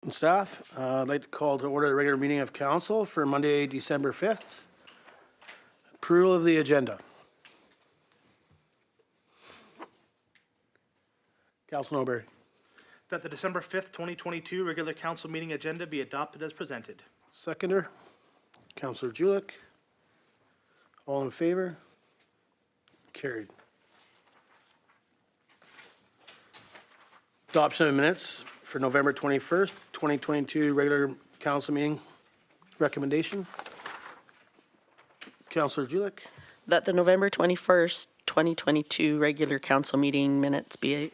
and staff. I'd like to call to order the regular meeting of council for Monday, December 5th. Approval of the agenda. Councilor Norberry. That the December 5th, 2022 regular council meeting agenda be adopted as presented. Seconder. Councilor Julich. All in favor? Carried. Adoption of minutes for November 21st, 2022 regular council meeting recommendation. Councilor Julich. That the November 21st, 2022 regular council meeting minutes be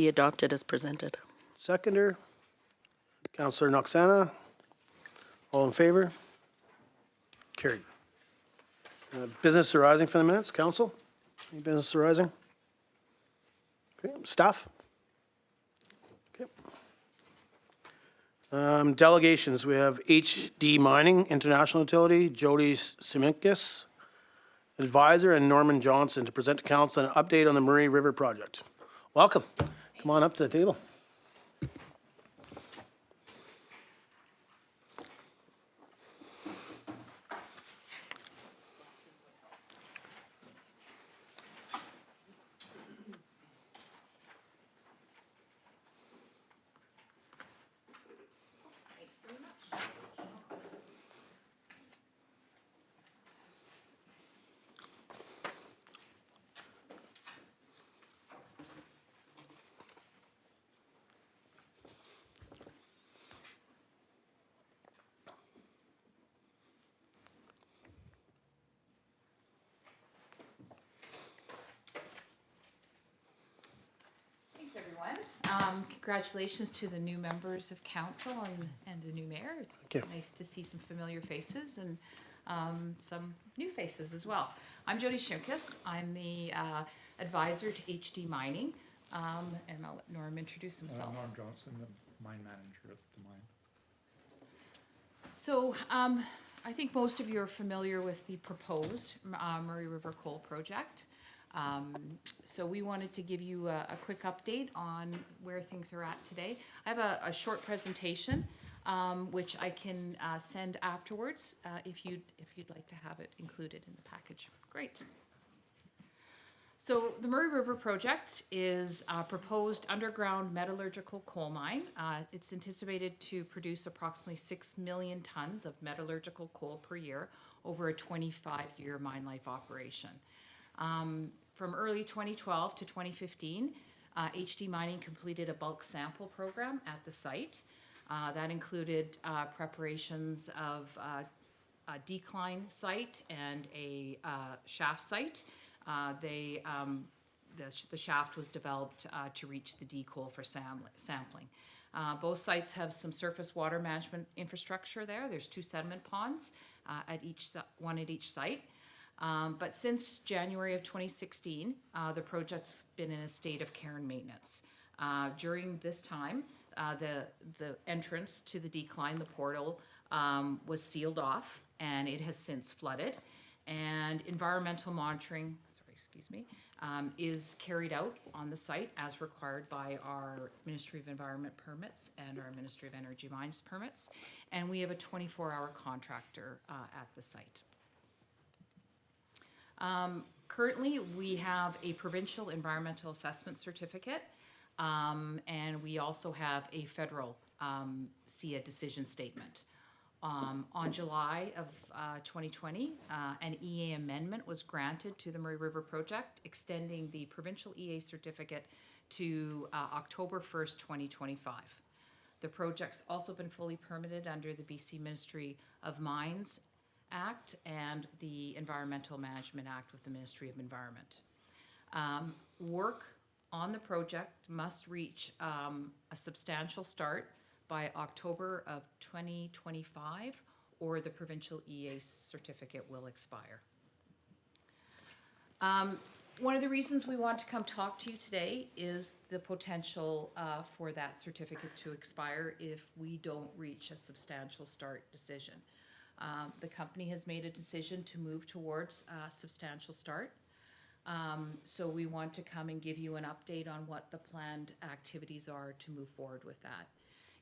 adopted as presented. Seconder. Councilor Noxana. All in favor? Carried. Business arising from the minutes, council? Any business arising? Okay, staff? Okay. Delegations, we have HD Mining International Utility, Jody Shimkus, advisor, and Norman Johnson to present to council an update on the Murray River project. Welcome. Come on up to the table. Congratulations to the new members of council and the new mayor. It's nice to see some familiar faces and some new faces as well. I'm Jody Shimkus. I'm the advisor to HD Mining, and I'll let Norm introduce himself. Norm Johnson, the mine manager at the mine. So I think most of you are familiar with the proposed Murray River Coal Project. So we wanted to give you a quick update on where things are at today. I have a short presentation which I can send afterwards if you'd like to have it included in the package. Great. So the Murray River Project is a proposed underground metallurgical coal mine. It's anticipated to produce approximately 6 million tons of metallurgical coal per year over a 25-year mine life operation. From early 2012 to 2015, HD Mining completed a bulk sample program at the site. That included preparations of a decline site and a shaft site. The shaft was developed to reach the D coal for sampling. Both sites have some surface water management infrastructure there. There's 2 sediment ponds, one at each site. But since January of 2016, the project's been in a state of care and maintenance. During this time, the entrance to the decline, the portal, was sealed off, and it has since flooded. And environmental monitoring, is carried out on the site as required by our Ministry of Environment permits and our Ministry of Energy Mines permits. And we have a 24-hour contractor at the site. Currently, we have a provincial environmental assessment certificate, and we also have a federal SIA decision statement. On July of 2020, an EA amendment was granted to the Murray River Project, extending the provincial EA certificate to October 1st, 2025. The project's also been fully permitted under the BC Ministry of Mines Act and the Environmental Management Act with the Ministry of Environment. Work on the project must reach a substantial start by October of 2025, or the provincial EA certificate will expire. One of the reasons we want to come talk to you today is the potential for that certificate to expire if we don't reach a substantial start decision. The company has made a decision to move towards a substantial start. So we want to come and give you an update on what the planned activities are to move forward with that.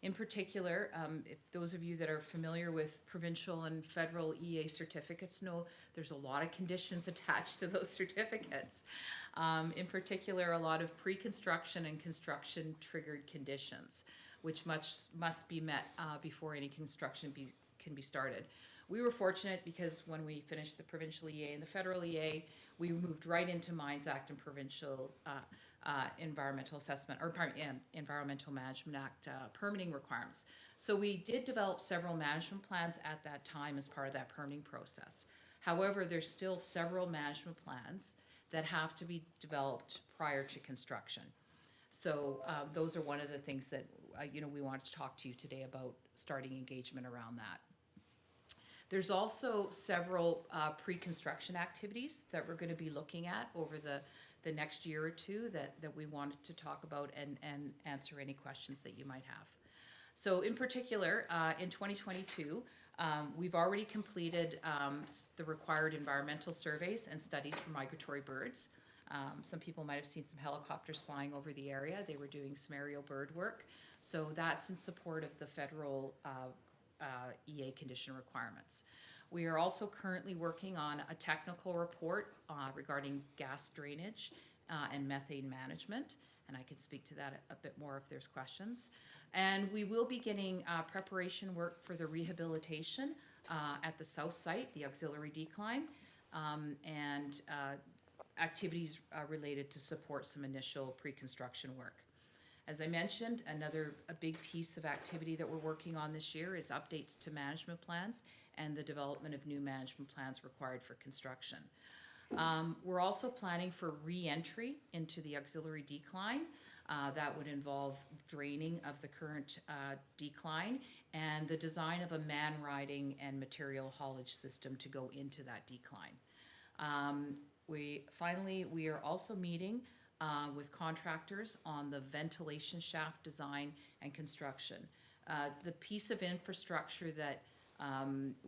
In particular, if those of you that are familiar with provincial and federal EA certificates know there's a lot of conditions attached to those certificates. In particular, a lot of pre-construction and construction triggered conditions, which must be met before any construction can be started. We were fortunate because when we finished the provincial EA and the federal EA, we moved right into Mines Act and provincial environmental assessment, or Environmental Management Act permitting requirements. So we did develop several management plans at that time as part of that permitting process. However, there's still several management plans that have to be developed prior to construction. So those are one of the things that we wanted to talk to you today about, starting engagement around that. There's also several pre-construction activities that we're going to be looking at over the next year or two that we wanted to talk about and answer any questions that you might have. So in particular, in 2022, we've already completed the required environmental surveys and studies for migratory birds. Some people might have seen some helicopters flying over the area. They were doing some aerial bird work. So that's in support of the federal EA condition requirements. We are also currently working on a technical report regarding gas drainage and methane management, and I can speak to that a bit more if there's questions. And we will be getting preparation work for the rehabilitation at the south site, the auxiliary decline, and activities related to support some initial pre-construction work. As I mentioned, a big piece of activity that we're working on this year is updates to management plans and the development of new management plans required for construction. We're also planning for re-entry into the auxiliary decline. That would involve draining of the current decline and the design of a man-riding and material haulage system to go into that decline. We are also meeting with contractors on the ventilation shaft design and construction. The piece of infrastructure that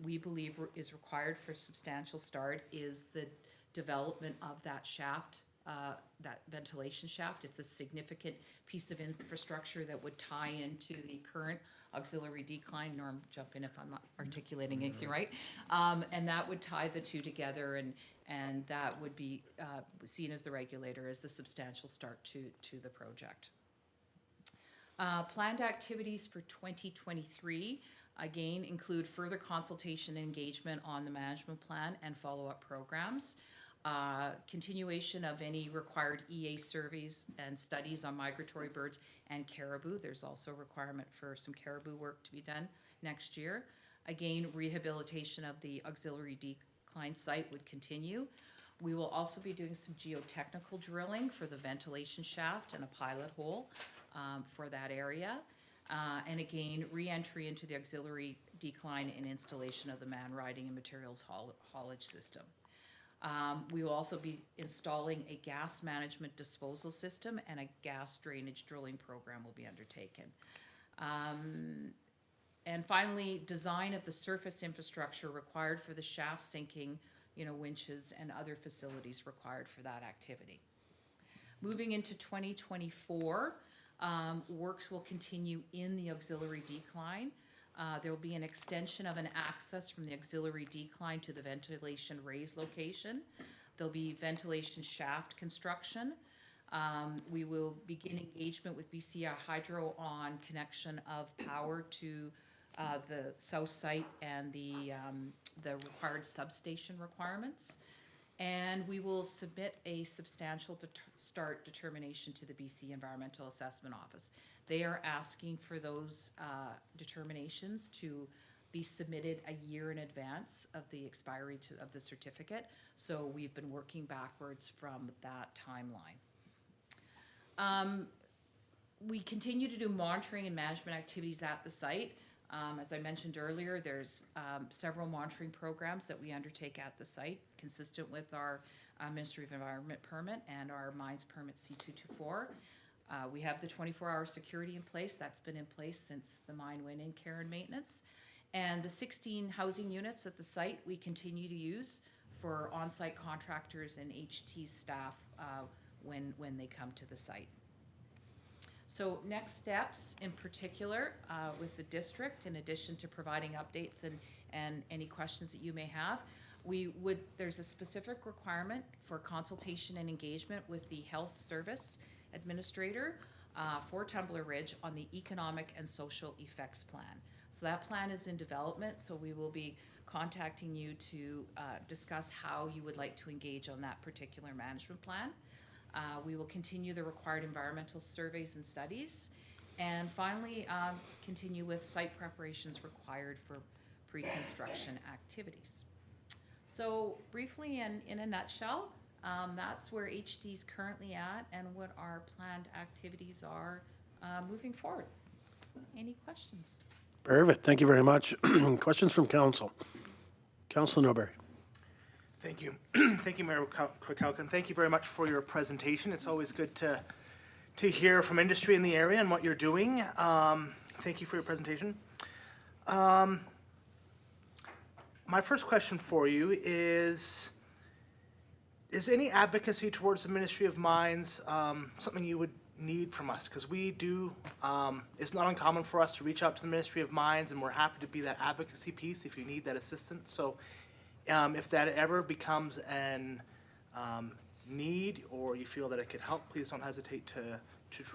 we believe is required for substantial start is the development of that shaft, that ventilation shaft. It's a significant piece of infrastructure that would tie into the current auxiliary decline. Norm, jump in if I'm not articulating anything right. And that would tie the two together, and that would be seen as the regulator as a substantial start to the project. Planned activities for 2023, again, include further consultation and engagement on the management plan and follow-up programs. Continuation of any required EA surveys and studies on migratory birds and caribou. There's also a requirement for some caribou work to be done next year. Again, rehabilitation of the auxiliary decline site would continue. We will also be doing some geotechnical drilling for the ventilation shaft and a pilot hole for that area. And again, re-entry into the auxiliary decline and installation of the man-riding and materials haulage system. We will also be installing a gas management disposal system, and a gas drainage drilling program will be undertaken. And finally, design of the surface infrastructure required for the shaft sinking, winches and other facilities required for that activity. Moving into 2024, works will continue in the auxiliary decline. There will be an extension of an access from the auxiliary decline to the ventilation raise location. There'll be ventilation shaft construction. We will begin engagement with BC Hydro on connection of power to the south site and the required substation requirements. And we will submit a substantial start determination to the BC Environmental Assessment Office. They are asking for those determinations to be submitted a year in advance of the expiry of the certificate. So we've been working backwards from that timeline. We continue to do monitoring and management activities at the site. As I mentioned earlier, there's several monitoring programs that we undertake at the site, consistent with our Ministry of Environment permit and our mines permit C224. We have the 24-hour security in place. That's been in place since the mine went in care and maintenance. And the 16 housing units at the site we continue to use for on-site contractors and HT staff when they come to the site. So next steps in particular with the district, in addition to providing updates and any questions that you may have, there's a specific requirement for consultation and engagement with the health service administrator for Tumbler Ridge on the economic and social effects plan. So that plan is in development, so we will be contacting you to discuss how you would like to engage on that particular management plan. We will continue the required environmental surveys and studies. And finally, continue with site preparations required for pre-construction activities. So briefly and in a nutshell, that's where HD is currently at and what our planned activities are moving forward. Any questions? Perfect, thank you very much. Questions from council? Councilor Norbury. Thank you. Thank you, Mayor Krakowka. Thank you very much for your presentation. It's always good to hear from industry in the area and what you're doing. Thank you for your presentation. My first question for you is any advocacy towards the Ministry of Mines something you would need from us? Because we do, it's not uncommon for us to reach out to the Ministry of Mines, and we're happy to be that advocacy piece if you need that assistance. So if that ever becomes an need, or you feel that it could help, please don't hesitate to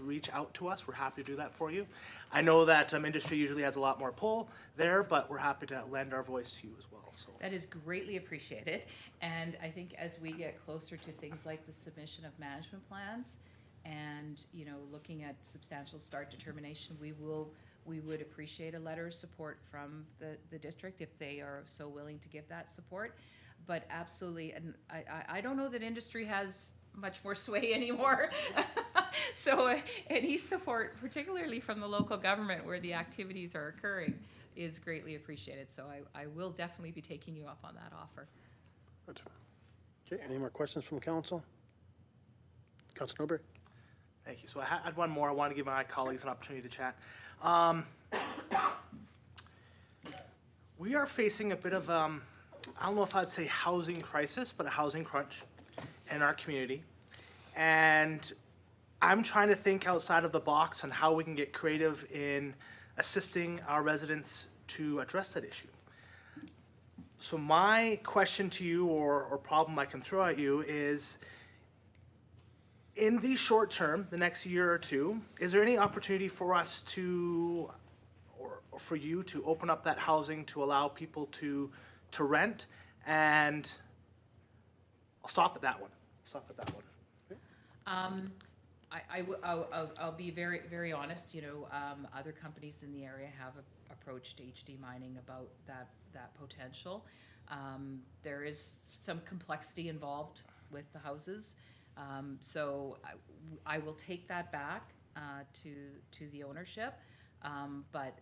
reach out to us. We're happy to do that for you. I know that industry usually has a lot more pull there, but we're happy to lend our voice to you as well. So That is greatly appreciated. And I think as we get closer to things like the submission of management plans and, you know, looking at substantial start determination, we would appreciate a letter of support from the district if they are so willing to give that support. But absolutely, and I don't know that industry has much more sway anymore. So any support, particularly from the local government where the activities are occurring, is greatly appreciated. So I will definitely be taking you up on that offer. Good. Okay, any more questions from council? Councilor Norbury. thank you. So I had one more. I want to give my colleagues an opportunity to chat. We are facing a bit of, I don't know if I'd say housing crisis, but a housing crunch in our community. And I'm trying to think outside of the box on how we can get creative in assisting our residents to address that issue. So my question to you, or problem I can throw at you, is in the short term, the next year or two, is there any opportunity for us to, or for you to open up that housing to allow people to rent? And I'll stop at that one. I'll be very, very honest. You know, other companies in the area have approached HD Mining about that potential. There is some complexity involved with the houses. So I will take that back to the ownership, but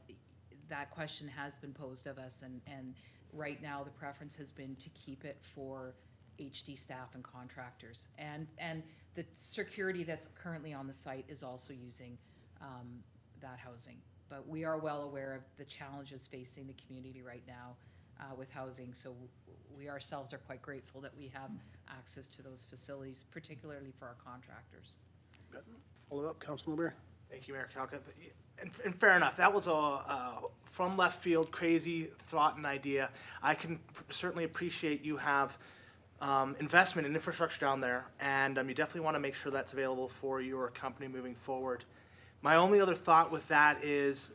that question has been posed of us, and right now the preference has been to keep it for HD staff and contractors, and the security that's currently on the site is also using that housing. But we are well aware of the challenges facing the community right now with housing, so we ourselves are quite grateful that we have access to those facilities, particularly for our contractors. Follow up, Councilor Norbury. Thank you, Mayor Kalka. And fair enough, that was a from left field crazy thought and idea. I can certainly appreciate you have investment in infrastructure down there, and you definitely want to make sure that's available for your company moving forward. My only other thought with that is,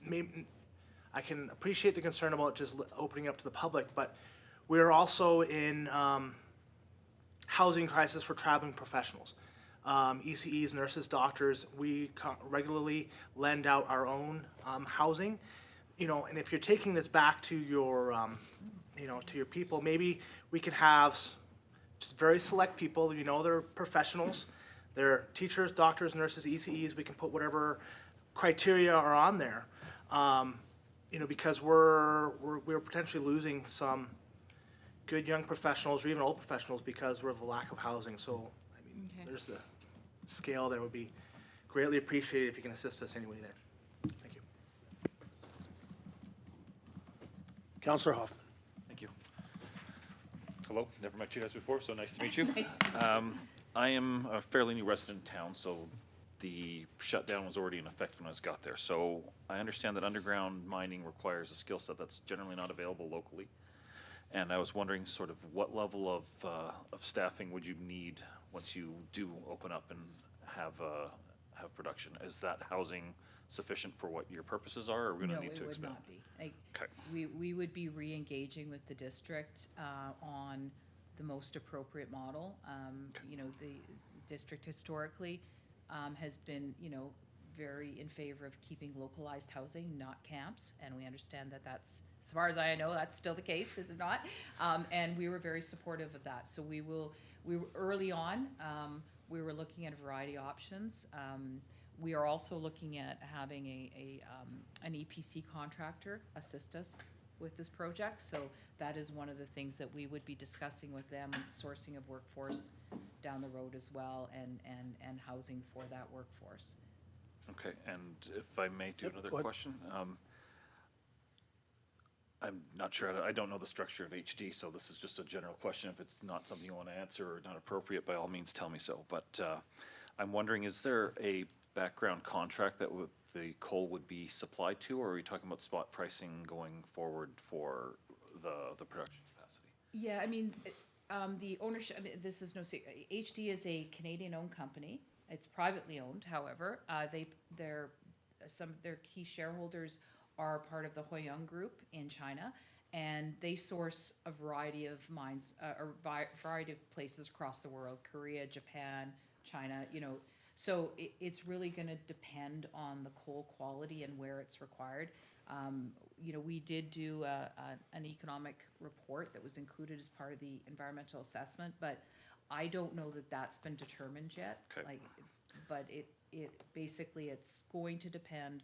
maybe, I can appreciate the concern about just opening up to the public, but we're also in housing crisis for traveling professionals. ECEs, nurses, doctors, we regularly lend out our own housing. You know, and if you're taking this back to your, you know, to your people, maybe we can have just very select people, you know, they're professionals, they're teachers, doctors, nurses, ECEs, we can put whatever criteria are on there. You know, because we're potentially losing some good young professionals or even old professionals because of the lack of housing. So, I mean, Okay. there's the scale there. Would be greatly appreciated if you can assist us anyway there. Thank you. Councilor Hoffman. Thank you. Hello, never met you guys before, so nice to meet you. I am a fairly new resident in town, so the shutdown was already in effect when I got there. So I understand that underground mining requires a skill set that's generally not available locally. And I was wondering sort of what level of staffing would you need once you do open up and have production? Is that housing sufficient for what your purposes are, or are we gonna need to expand? No, it would not be. Okay. We would be re-engaging with the district on the most appropriate model. You know, the district historically has been, you know, very in favor of keeping localized housing, not camps, and we understand that that's, as far as I know, that's still the case, is it not? And we were very supportive of that. So we were early on, we were looking at a variety of options. We are also looking at having an EPC contractor assist us with this project. So that is one of the things that we would be discussing with them, sourcing of workforce down the road as well, and housing for that workforce. Okay, and if I may do another go ahead. question. I'm not sure, I don't know the structure of HD, so this is just a general question. If it's not something you want to answer or not appropriate, by all means, tell me so. But I'm wondering, is there a background contract that the coal would be supplied to, or are we talking about spot pricing going forward for the production capacity? Yeah, I mean, the ownership, I mean, this is no secret. HD is a Canadian-owned company. It's privately owned, however. Some of their key shareholders are part of the Huiyang Group in China, and they source a variety of mines, variety of places across the world, Korea, Japan, China, you know. So it's really gonna depend on the coal quality and where it's required. You know, we did do an economic report that was included as part of the environmental assessment, but I don't know that that's been determined yet. Okay. Like, but it basically, it's going to depend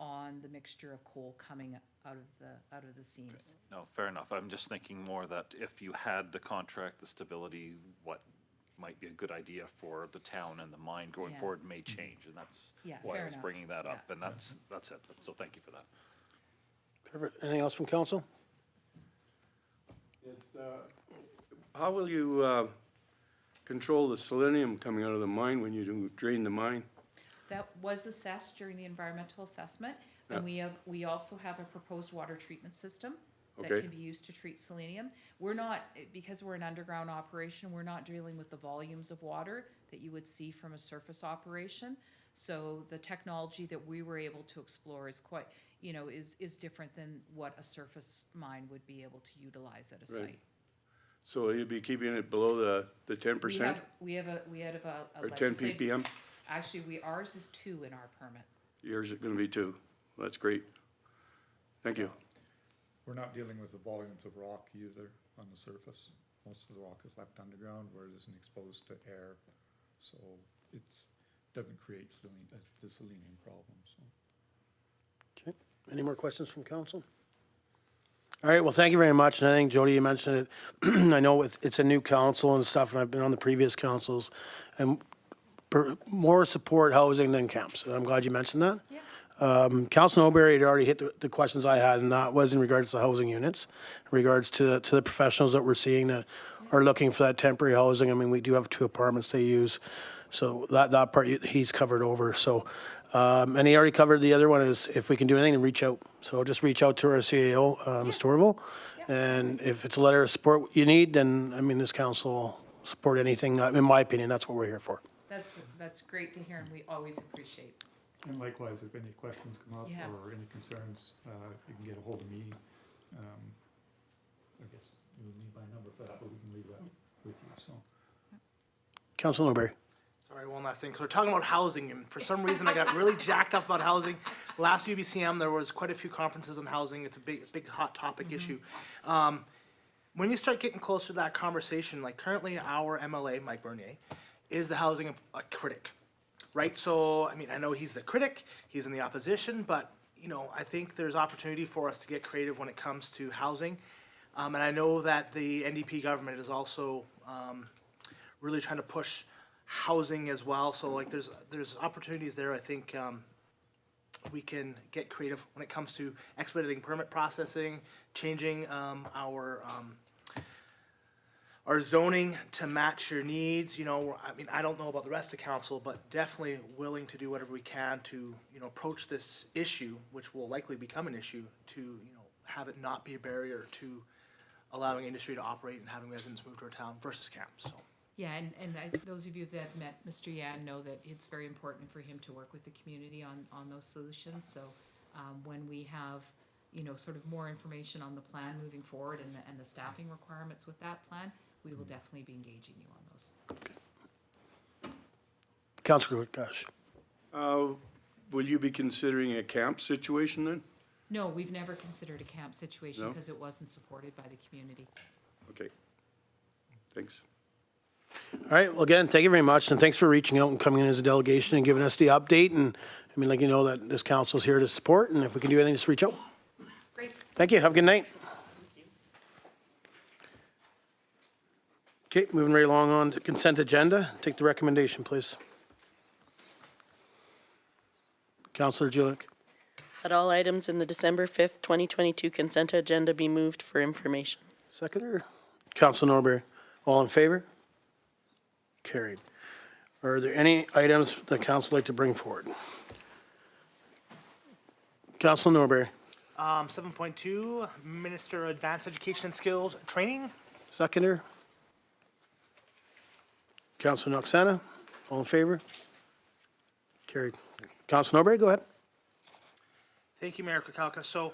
on the mixture of coal coming out of the seams. No, fair enough. I'm just thinking more that if you had the contract, the stability, what might be a good idea for the town and the mine going Yeah. forward may change, and that's Yeah, why fair I was enough. bringing that up, Yeah. and that's it. So thank you for that. Perfect. Anything else from council? Yes, how will you control the selenium coming out of the mine when you do drain the mine? That was assessed during the environmental assessment, Yeah. and we also have a proposed water treatment system that Okay. can be used to treat selenium. We're not, because we're an underground operation, we're not dealing with the volumes of water that you would see from a surface operation. So the technology that we were able to explore is quite, you know, is different than what a surface mine would be able to utilize at a Right. site. So you'll be keeping it below the 10%? We have a Or 10 legislative- ppm? Actually, ours is 2 in our permit. Yours is gonna be 2. That's great. Thank you. We're not dealing with the volumes of rock either on the surface. Most of the rock is left underground where it isn't exposed to air. So doesn't create the selenium problem, so. Okay. Any more questions from council? All right, well, thank you very much, and I think, Jody, you mentioned it. I know it's a new council and stuff, and I've been on the previous councils, and more support housing than camps, and I'm glad you mentioned that. Yeah. Council Noberry had already hit the questions I had, and that was in regards to housing units, in regards to the professionals that we're seeing that are looking for that temporary housing. I mean, we do have 2 apartments they use, so that part he's covered over, so. And he already covered the other one is if we can do anything, reach out. So just reach out to our CAO, Ms. Torval. And if it's a letter of support you need, then, I mean, this council will support anything. In my opinion, that's what we're here for. That's great to hear, and we always appreciate. And likewise, if any questions come up Yeah. or any concerns, you can get a hold of me. I guess you'll need my number for that, but we can leave that with you, so. Council Noberry. Sorry, one last thing, because we're talking about housing, and for some reason I got really jacked up about housing. Last UBCM, there was quite a few conferences on housing. It's a big hot topic issue. When you start getting closer to that conversation, like currently our MLA, Mike Bernier, is the housing critic, right? So, I mean, I know he's the critic, he's in the opposition, but, you know, I think there's opportunity for us to get creative when it comes to housing. And I know that the NDP government is also really trying to push housing as well, so like there's opportunities there. I think we can get creative when it comes to expediting permit processing, changing our our zoning to match your needs. You know, I mean, I don't know about the rest of council, but definitely willing to do whatever we can to, you know, approach this issue, which will likely become an issue, to, you know, have it not be a barrier to allowing industry to operate and having residents move to our town versus camps, so. Yeah, those of you that have met Mr. Yan know that it's very important for him to work with the community on those solutions. So when we have, you know, sort of more information on the plan moving forward and the staffing requirements with that plan, we will definitely be engaging you on those. Councillor Gosh. Will you be considering a camp situation then? No, we've never considered a camp situation No? because it wasn't supported by the community. Okay. Thanks. All right, well, again, thank you very much, and thanks for reaching out and coming in as a delegation and giving us the update. And I mean, like, you know that this council's here to support, and if we can do anything, just reach out. Great. Thank you, have a good night. Okay, moving right along on to consent agenda. Take the recommendation, please. Councillor Julik. That all items in the December 5th, 2022 consent agenda be moved for information. Seconder. Councillor Norbury. All in favor? Carried. Are there any items the council would like to bring forward? Councillor Norbury. 7.2, Minister of Advanced Education and Skills Training. Seconder. Councillor Noxana. All in favor? Carried. Councillor Norbury, go ahead. Thank you, Mayor Kukalka. So,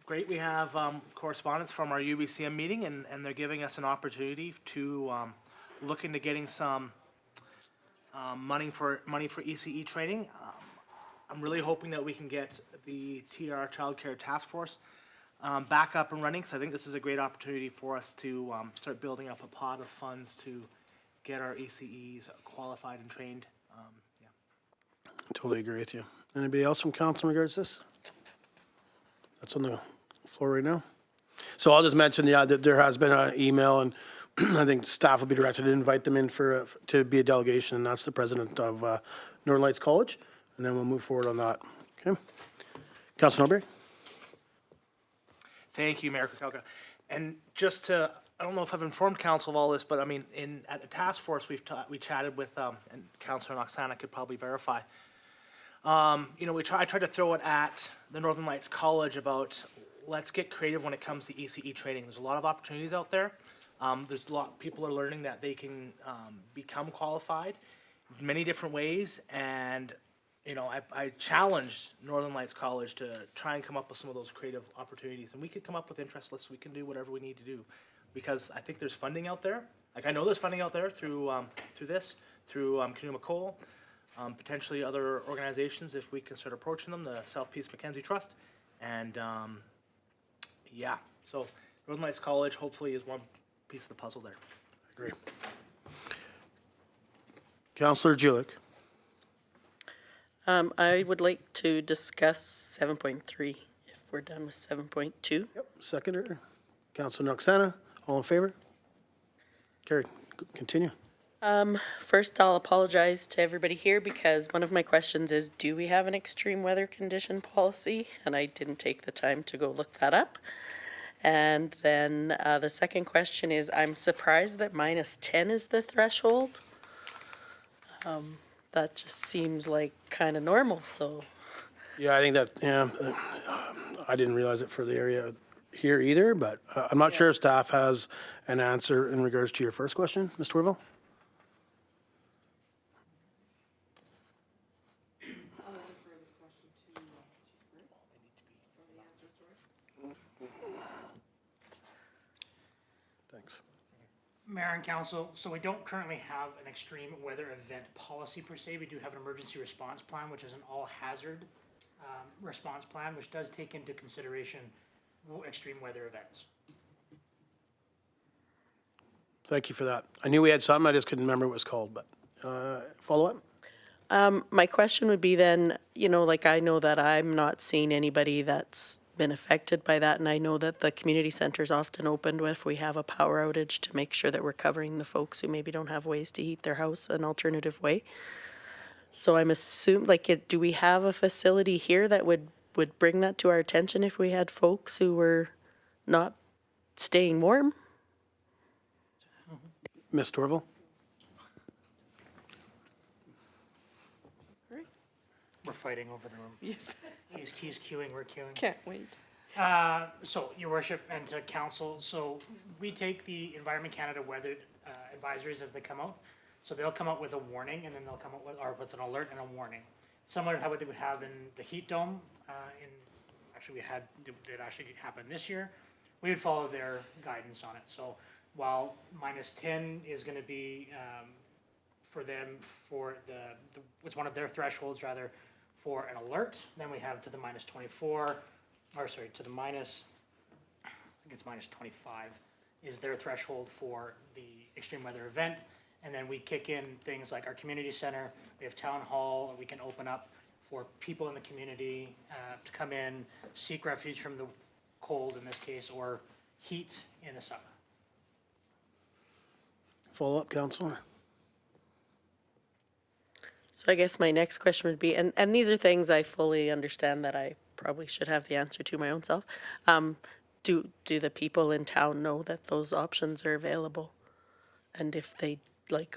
great, we have correspondence from our UBCM meeting, and they're giving us an opportunity to look into getting some money for ECE training. I'm really hoping that we can get the TR Childcare Task Force back up and running, because I think this is a great opportunity for us to start building up a pot of funds to get our ECEs qualified and trained. Totally agree with you. Anybody else from council in regards to this? That's on the floor right now. So I'll just mention, yeah, that there has been an email, and I think staff will be directed to invite them in to be a delegation, and that's the president of Northern Lights College, and then we'll move forward on that. Okay. Councilor Norbury? Thank you, Mayor Kukalka. And just to, I don't know if I've informed council of all this, but I mean, at the task force, we chatted with, and Councilor Noxana could probably verify. You know, I tried to throw it at the Northern Lights College about, let's get creative when it comes to ECE training. There's a lot of opportunities out there. There's a lot, people are learning that they can become qualified many different ways, and you know, I challenged Northern Lights College to try and come up with some of those creative opportunities, and we could come up with interest lists. We can do whatever we need to do, because I think there's funding out there. Like, I know there's funding out there through Canuma Coal, potentially other organizations if we can start approaching them, the South Peace Mackenzie Trust, and yeah. So Northern Lights College hopefully is one piece of the puzzle there. Agree. Councillor Julik? I would like to discuss 7.3 if we're done with 7.2. Yep. Seconder. Councillor Noxana, all in favor? Carried. Continue. First, I'll apologize to everybody here because one of my questions is, do we have an extreme weather condition policy? And I didn't take the time to go look that up. And then the second question is, I'm surprised that -10 is the threshold. That just seems like kind of normal, so. Yeah, I think that, yeah, I didn't realize it for the area here either, but I'm not sure if staff has an answer in regards to your first question, Ms. Torville? Thanks. Mayor and Council, so we don't currently have an extreme weather event policy per se. We do have an emergency response plan, which is an all-hazard response plan, which does take into consideration extreme weather events. Thank you for that. I knew we had something, I just couldn't remember what it was called, but follow up? My question would be then, you know, like I know that I'm not seeing anybody that's been affected by that, and I know that the community center's often opened if we have a power outage to make sure that we're covering the folks who maybe don't have ways to heat their house an alternative way. So I'm assuming, like, do we have a facility here that would bring that to our attention if we had folks who were not staying warm? Ms. Torval? We're fighting over the room. Yes. He's queuing, we're queuing. Can't wait. So, your worship and to council, so we take the Environment Canada weather advisories as they come out. So they'll come out with a warning and then they'll come out with an alert and a warning. Similar to how they would have in the heat dome, it actually happened this year. We would follow their guidance on it. So while -10 is gonna be, for them, it's one of their thresholds rather, for an alert, then we have to the -24, to the minus, I think it's -25, is their threshold for the extreme weather event. And then we kick in things like our community center, we have town hall, we can open up for people in the community to come in, seek refuge from the cold in this case, or heat in the summer. Follow-up, Counselor? So I guess my next question would be, and these are things I fully understand that I probably should have the answer to my own self. Do the people in town know that those options are available? And if they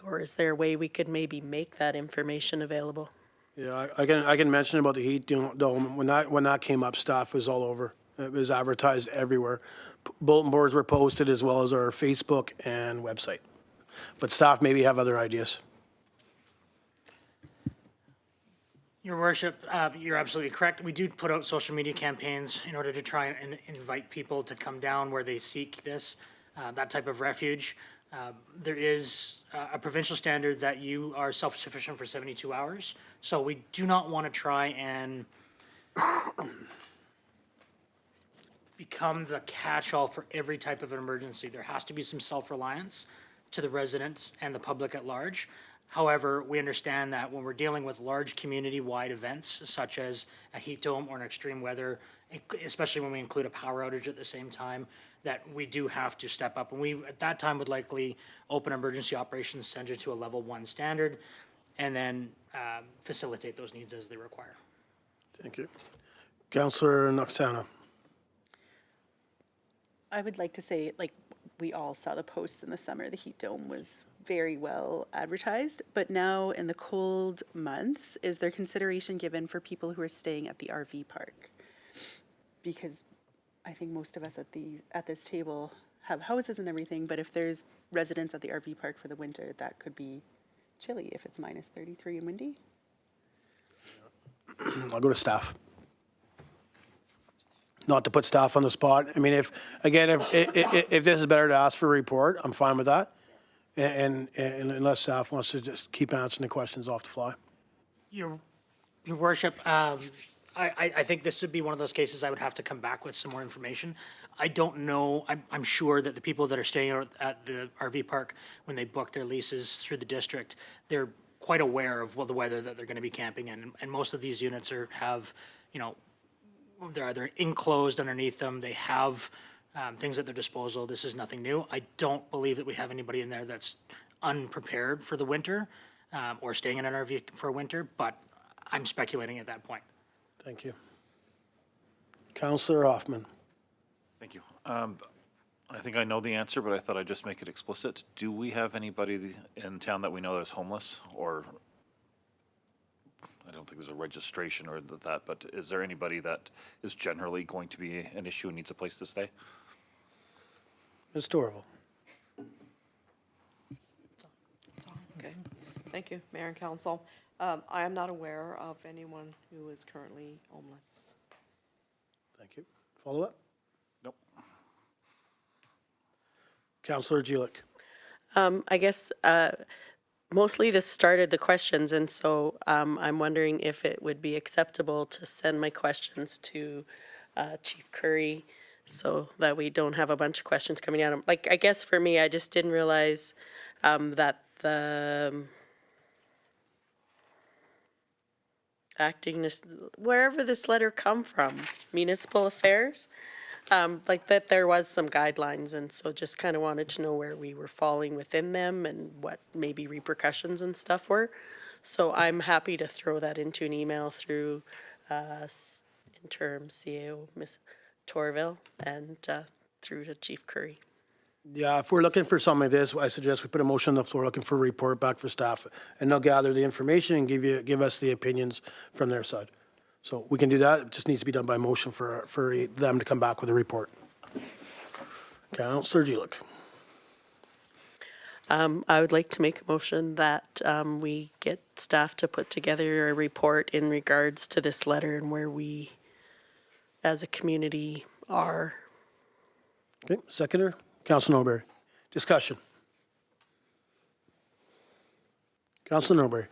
or is there a way we could maybe make that information available? Yeah, I can mention about the heat dome. When that came up, staff was all over. It was advertised everywhere. Bulletin boards were posted as well as our Facebook and website. But staff maybe have other ideas. Your worship, you're absolutely correct. We do put out social media campaigns in order to try and invite people to come down where they seek that type of refuge. There is a provincial standard that you are self-sufficient for 72 hours. So we do not want to try and become the catch-all for every type of emergency. There has to be some self-reliance to the resident and the public at large. However, we understand that when we're dealing with large community-wide events, such as a heat dome or an extreme weather, especially when we include a power outage at the same time, that we do have to step up. And we, at that time, would likely open Emergency Operations Center to a level 1 standard, and then facilitate those needs as they require. Thank you. Counselor Noxana? I would like to say, we all saw the posts in the summer. The heat dome was very well advertised, but now in the cold months, is there consideration given for people who are staying at the RV park? Because I think most of us at this table have houses and everything, but if there's residents at the RV park for the winter, that could be chilly if it's -33 and windy. I'll go to staff. Not to put staff on the spot. I mean, if this is better to ask for a report, I'm fine with that. And unless staff wants to just keep answering the questions off the fly. Your worship, I think this would be one of those cases I would have to come back with some more information. I don't know, I'm sure that the people that are staying at the RV park, when they book their leases through the district, they're quite aware of the weather that they're gonna be camping in. And most of these units have, they're either enclosed underneath them, they have things at their disposal. This is nothing new. I don't believe that we have anybody in there that's unprepared for the winter or staying in an RV for winter, but I'm speculating at that point. Thank you. Counselor Hoffman? Thank you. I think I know the answer, but I thought I'd just make it explicit. Do we have anybody in town that we know that's homeless, or I don't think there's a registration or that, but is there anybody that is generally going to be an issue and needs a place to stay? Ms. Torval? Okay, thank you, Mayor and Council. I am not aware of anyone who is currently homeless. Thank you. Follow up? Nope. Counselor Jelic? I guess mostly this started the questions, and so I'm wondering if it would be acceptable to send my questions to Chief Curry so that we don't have a bunch of questions coming at him. I guess for me, I just didn't realize that the wherever this letter come from, Municipal Affairs, that there was some guidelines, and so just kind of wanted to know where we were falling within them and what maybe repercussions and stuff were. So I'm happy to throw that into an email through interim CAO, Ms. Torville, and through to Chief Curry. Yeah, if we're looking for something like this, I suggest we put a motion on the floor looking for a report back for staff, and they'll gather the information and give us the opinions from their side. So we can do that, it just needs to be done by motion for them to come back with a report. Councillor Jelic. I would like to make a motion that we get staff to put together a report in regards to this letter and where we, as a community, are. Okay, seconder, Councillor Norbury. Discussion. Councillor Norbury.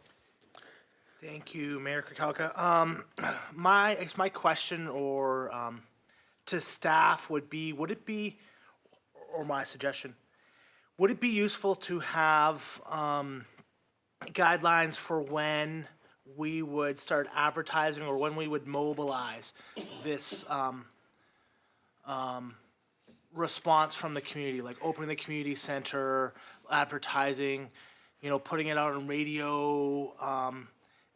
Thank you, Mayor Kukalka. My question to staff would be, or my suggestion, would it be useful to have guidelines for when we would start advertising or when we would mobilize this response from the community, like opening the community center, advertising, putting it out on radio. And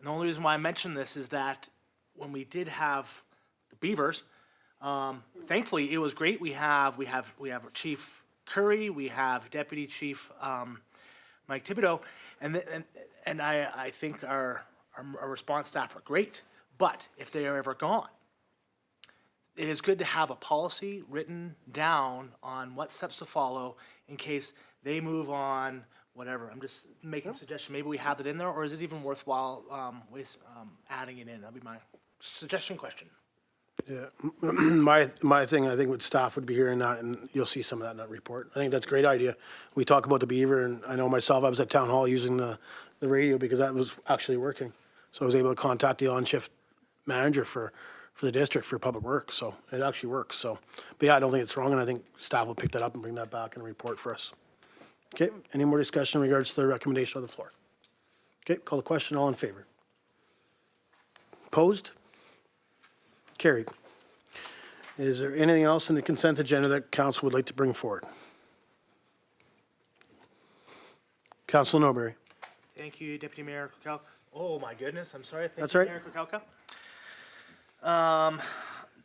the only reason why I mention this is that when we did have the Beavers, thankfully it was great. We have Chief Curry, we have Deputy Chief Mike Thibodeau, and I think our response staff are great. But if they are ever gone, it is good to have a policy written down on what steps to follow in case they move on, whatever. I'm just making a suggestion. Maybe we have it in there, or is it even worthwhile adding it in? That'd be my suggestion question. Yeah, my thing, I think with staff would be hearing that, and you'll see some of that in that report. I think that's a great idea. We talk about the beaver, and I know myself, I was at town hall using the radio because that was actually working. So I was able to contact the on-shift manager for the district for public works, so it actually works. So, but yeah, I don't think it's wrong, and I think staff will pick that up and bring that back in a report for us. Okay, any more discussion in regards to the recommendation on the floor? Okay, call the question, all in favor? Opposed? Carried. Is there anything else in the consent agenda that council would like to bring forward? Councilor Norbury. Thank you, Deputy Mayor Kukalka. Oh, my goodness, I'm sorry. That's Thank you, right. Mayor Kukalka.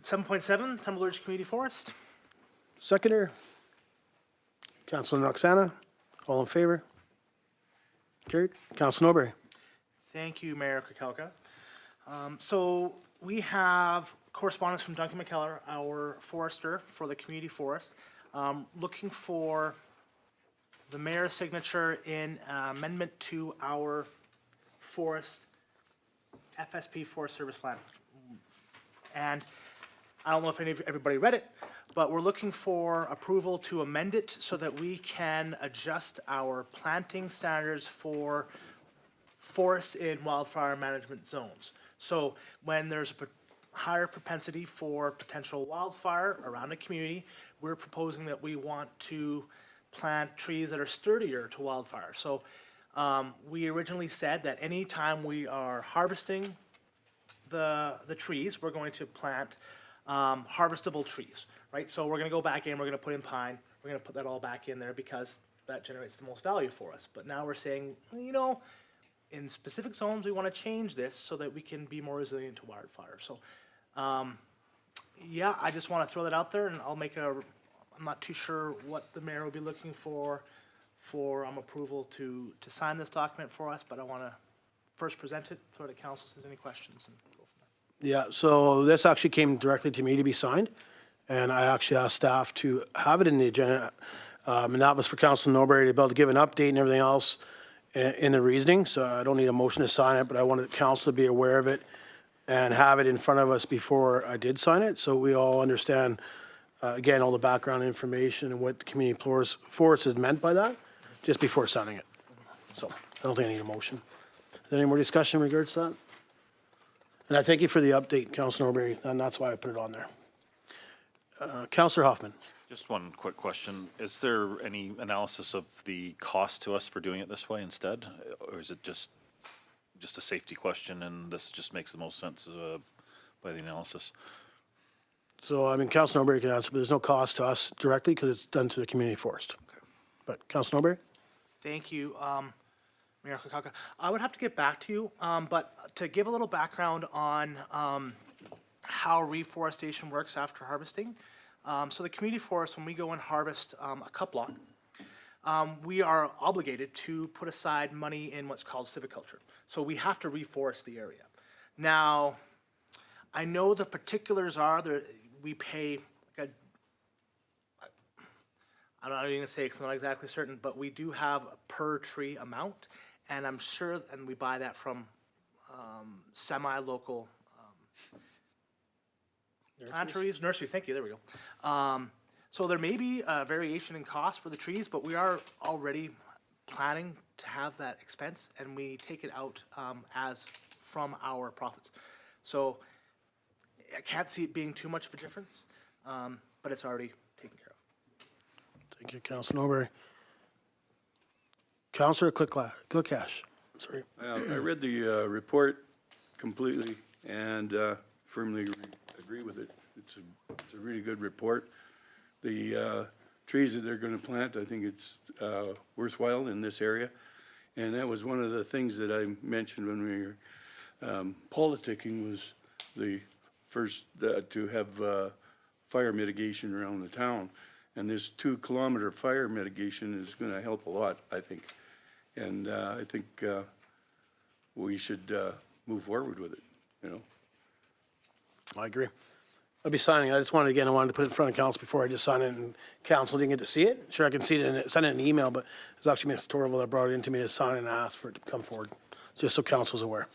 7.7, Tumblr Community Forest. Seconder. Councilor Noxana. All in favor? Carried. Councilor Norbury. Thank you, Mayor Kukalka. So we have correspondence from Duncan McKellar, our forester for the community forest, looking for the mayor's signature in amendment to our forest, FSP Forest Service Plan. And I don't know if everybody read it, but we're looking for approval to amend it so that we can adjust our planting standards for forests in wildfire management zones. So when there's a higher propensity for potential wildfire around a community, we're proposing that we want to plant trees that are sturdier to wildfire. So we originally said that any time we are harvesting the trees, we're going to plant harvestable trees, right? So we're gonna go back in, we're gonna put in pine, we're gonna put that all back in there because that generates the most value for us. But now we're saying, in specific zones, we want to change this so that we can be more resilient to wildfire. So, yeah, I just want to throw that out there, and I'm not too sure what the mayor will be looking for approval to sign this document for us, but I want to first present it, throw it to council if there's any questions, and go from there. Yeah, so this actually came directly to me to be signed, and I actually asked staff to have it in the agenda. And that was for Councilor Norbury to be able to give an update and everything else in the reasoning, so I don't need a motion to sign it, but I wanted council to be aware of it and have it in front of us before I did sign it, so we all understand, again, all the background information and what the community forest is meant by that, just before signing it. So I don't think I need a motion. Is there any more discussion in regards to that? And I thank you for the update, Councilor Norbury, and that's why I put it on there. Councilor Hoffman. Just one quick question. Is there any analysis of the cost to us for doing it this way instead? Or is it just a safety question and this just makes the most sense by the analysis? So, Councilor Norbury can answer, but there's no cost to us directly because it's done to the community forest. Okay. But Councilor Norbury? Thank you, Mayor Kukalka. I would have to get back to you, but to give a little background on how reforestation works after harvesting, So the community forest, when we go and harvest a cut block, we are obligated to put aside money in what's called civiculture. So we have to reforest the area. Now, I know the particulars are that we pay, like I'm not even gonna say because I'm not exactly certain, but we do have a per tree amount, and I'm sure, and we buy that from semi-local plantaries, nurseries, thank you, there we go. So there may be a variation in cost for the trees, but we are already planning to have that expense, and we take it out as from our profits. So I can't see it being too much of a difference, but it's already taken care of. Thank you, Councilor Norbury. Councilor Clickash, sorry. I read the report completely and firmly agree with it. It's a really good report. The trees that they're going to plant, I think it's worthwhile in this area. And that was one of the things that I mentioned when we were politicking, was the first to have fire mitigation around the town. And this 2-kilometer fire mitigation is going to help a lot, I think. And I think we should move forward with it, you know. I agree. I'll be signing. I wanted to put it in front of council before I just sign it, and council didn't get to see it. Sure, I can see it, send it in an email, but it was actually Ms. Torval that brought it into me to sign and ask for it to come forward, just so council's aware.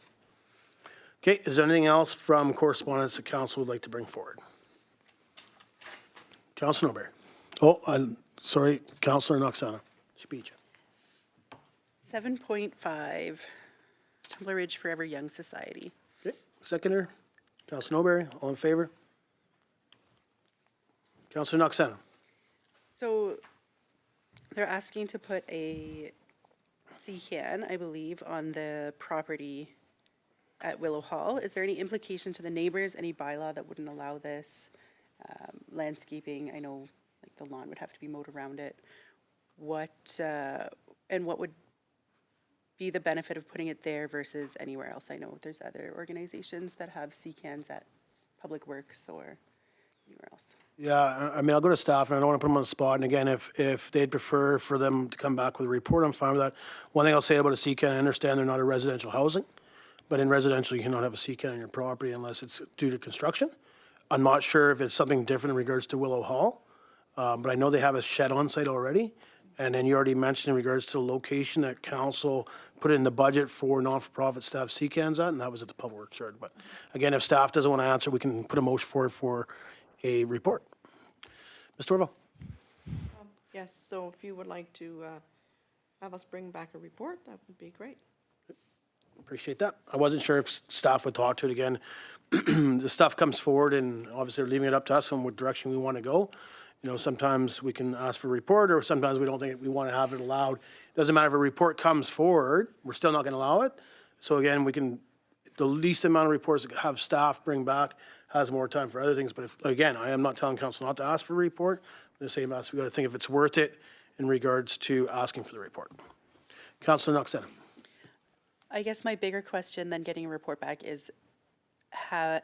Okay, is there anything else from correspondence that council would like to bring forward? Councilor Norbury. Oh, sorry, Councilor Noxana. She beat you. 7.5, Tumbler Ridge Forever Young Society. Okay, seconder. Councilor Norbury, all in favor? Councilor Noxana. So they're asking to put a CCAN, I believe, on the property at Willow Hall. Is there any implication to the neighbors, any bylaw that wouldn't allow this? Landscaping, I know like the lawn would have to be mowed around it. And what would be the benefit of putting it there versus anywhere else? I know there's other organizations that have CCANs at Public Works or anywhere else. Yeah, I mean, I'll go to staff, and I don't want to put them on the spot, and again, if they'd prefer for them to come back with a report, I'm fine with that. One thing I'll say about a CCAN, I understand they're not a residential housing, but in residential, you cannot have a CCAN on your property unless it's due to construction. I'm not sure if it's something different in regards to Willow Hall, but I know they have a shed on site already. And then you already mentioned in regards to the location that council put in the budget for non-for-profit staff CCANs at, and that was at the Public Works Yard. But again, if staff doesn't want to answer, we can put a motion forward for a report. Ms. Torval. Yes, so if you would like to have us bring back a report, that would be great. Appreciate that. I wasn't sure if staff would talk to it again. The stuff comes forward, and obviously they're leaving it up to us on what direction we want to go. You know, sometimes we can ask for a report, or sometimes we don't think we want to have it allowed. Doesn't matter if a report comes forward, we're still not going to allow it. So again, we can, the least amount of reports that have staff bring back has more time for other things. But if, again, I am not telling council not to ask for a report. I'm just saying we got to think if it's worth it in regards to asking for the report. Councilor Noxana. I guess my bigger question than getting a report back is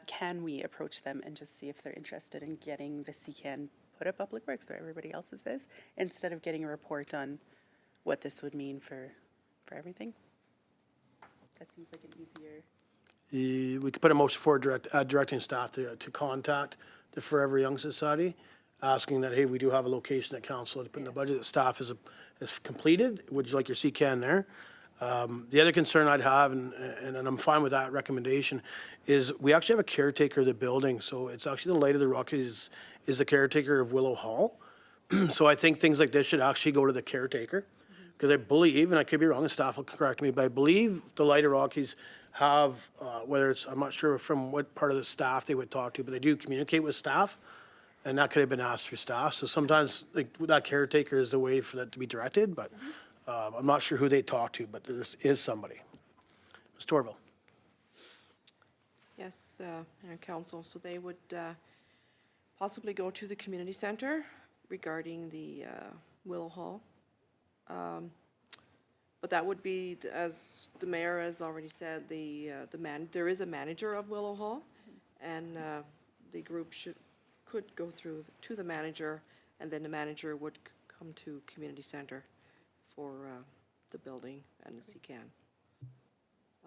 can we approach them and just see if they're interested in getting the CCAN put at Public Works where everybody else's is, instead of getting a report on what this would mean for everything? That seems like an easier. We could put a motion forward directing staff to contact the Forever Young Society, asking that, hey, we do have a location that council has put in the budget that staff has completed. Would you like your CCAN there? The other concern I'd have, and I'm fine with that recommendation, is we actually have a caretaker of the building. So it's actually the Light of the Rockies is the caretaker of Willow Hall. So I think things like this should actually go to the caretaker. Because I believe, and I could be wrong, the staff will correct me, but I believe the Light of Rockies have, whether it's, I'm not sure from what part of the staff they would talk to, but they do communicate with staff. And that could have been asked through staff. So sometimes like that caretaker is the way for that to be directed, but I'm not sure who they talk to, but there is somebody. Ms. Torval. Yes, Mayor and Council, so they would possibly go to the community center regarding the Willow Hall. But that would be, as the mayor has already said, there is a manager of Willow Hall, and the group should could go through to the manager, and then the manager would come to community center for the building and the CCAN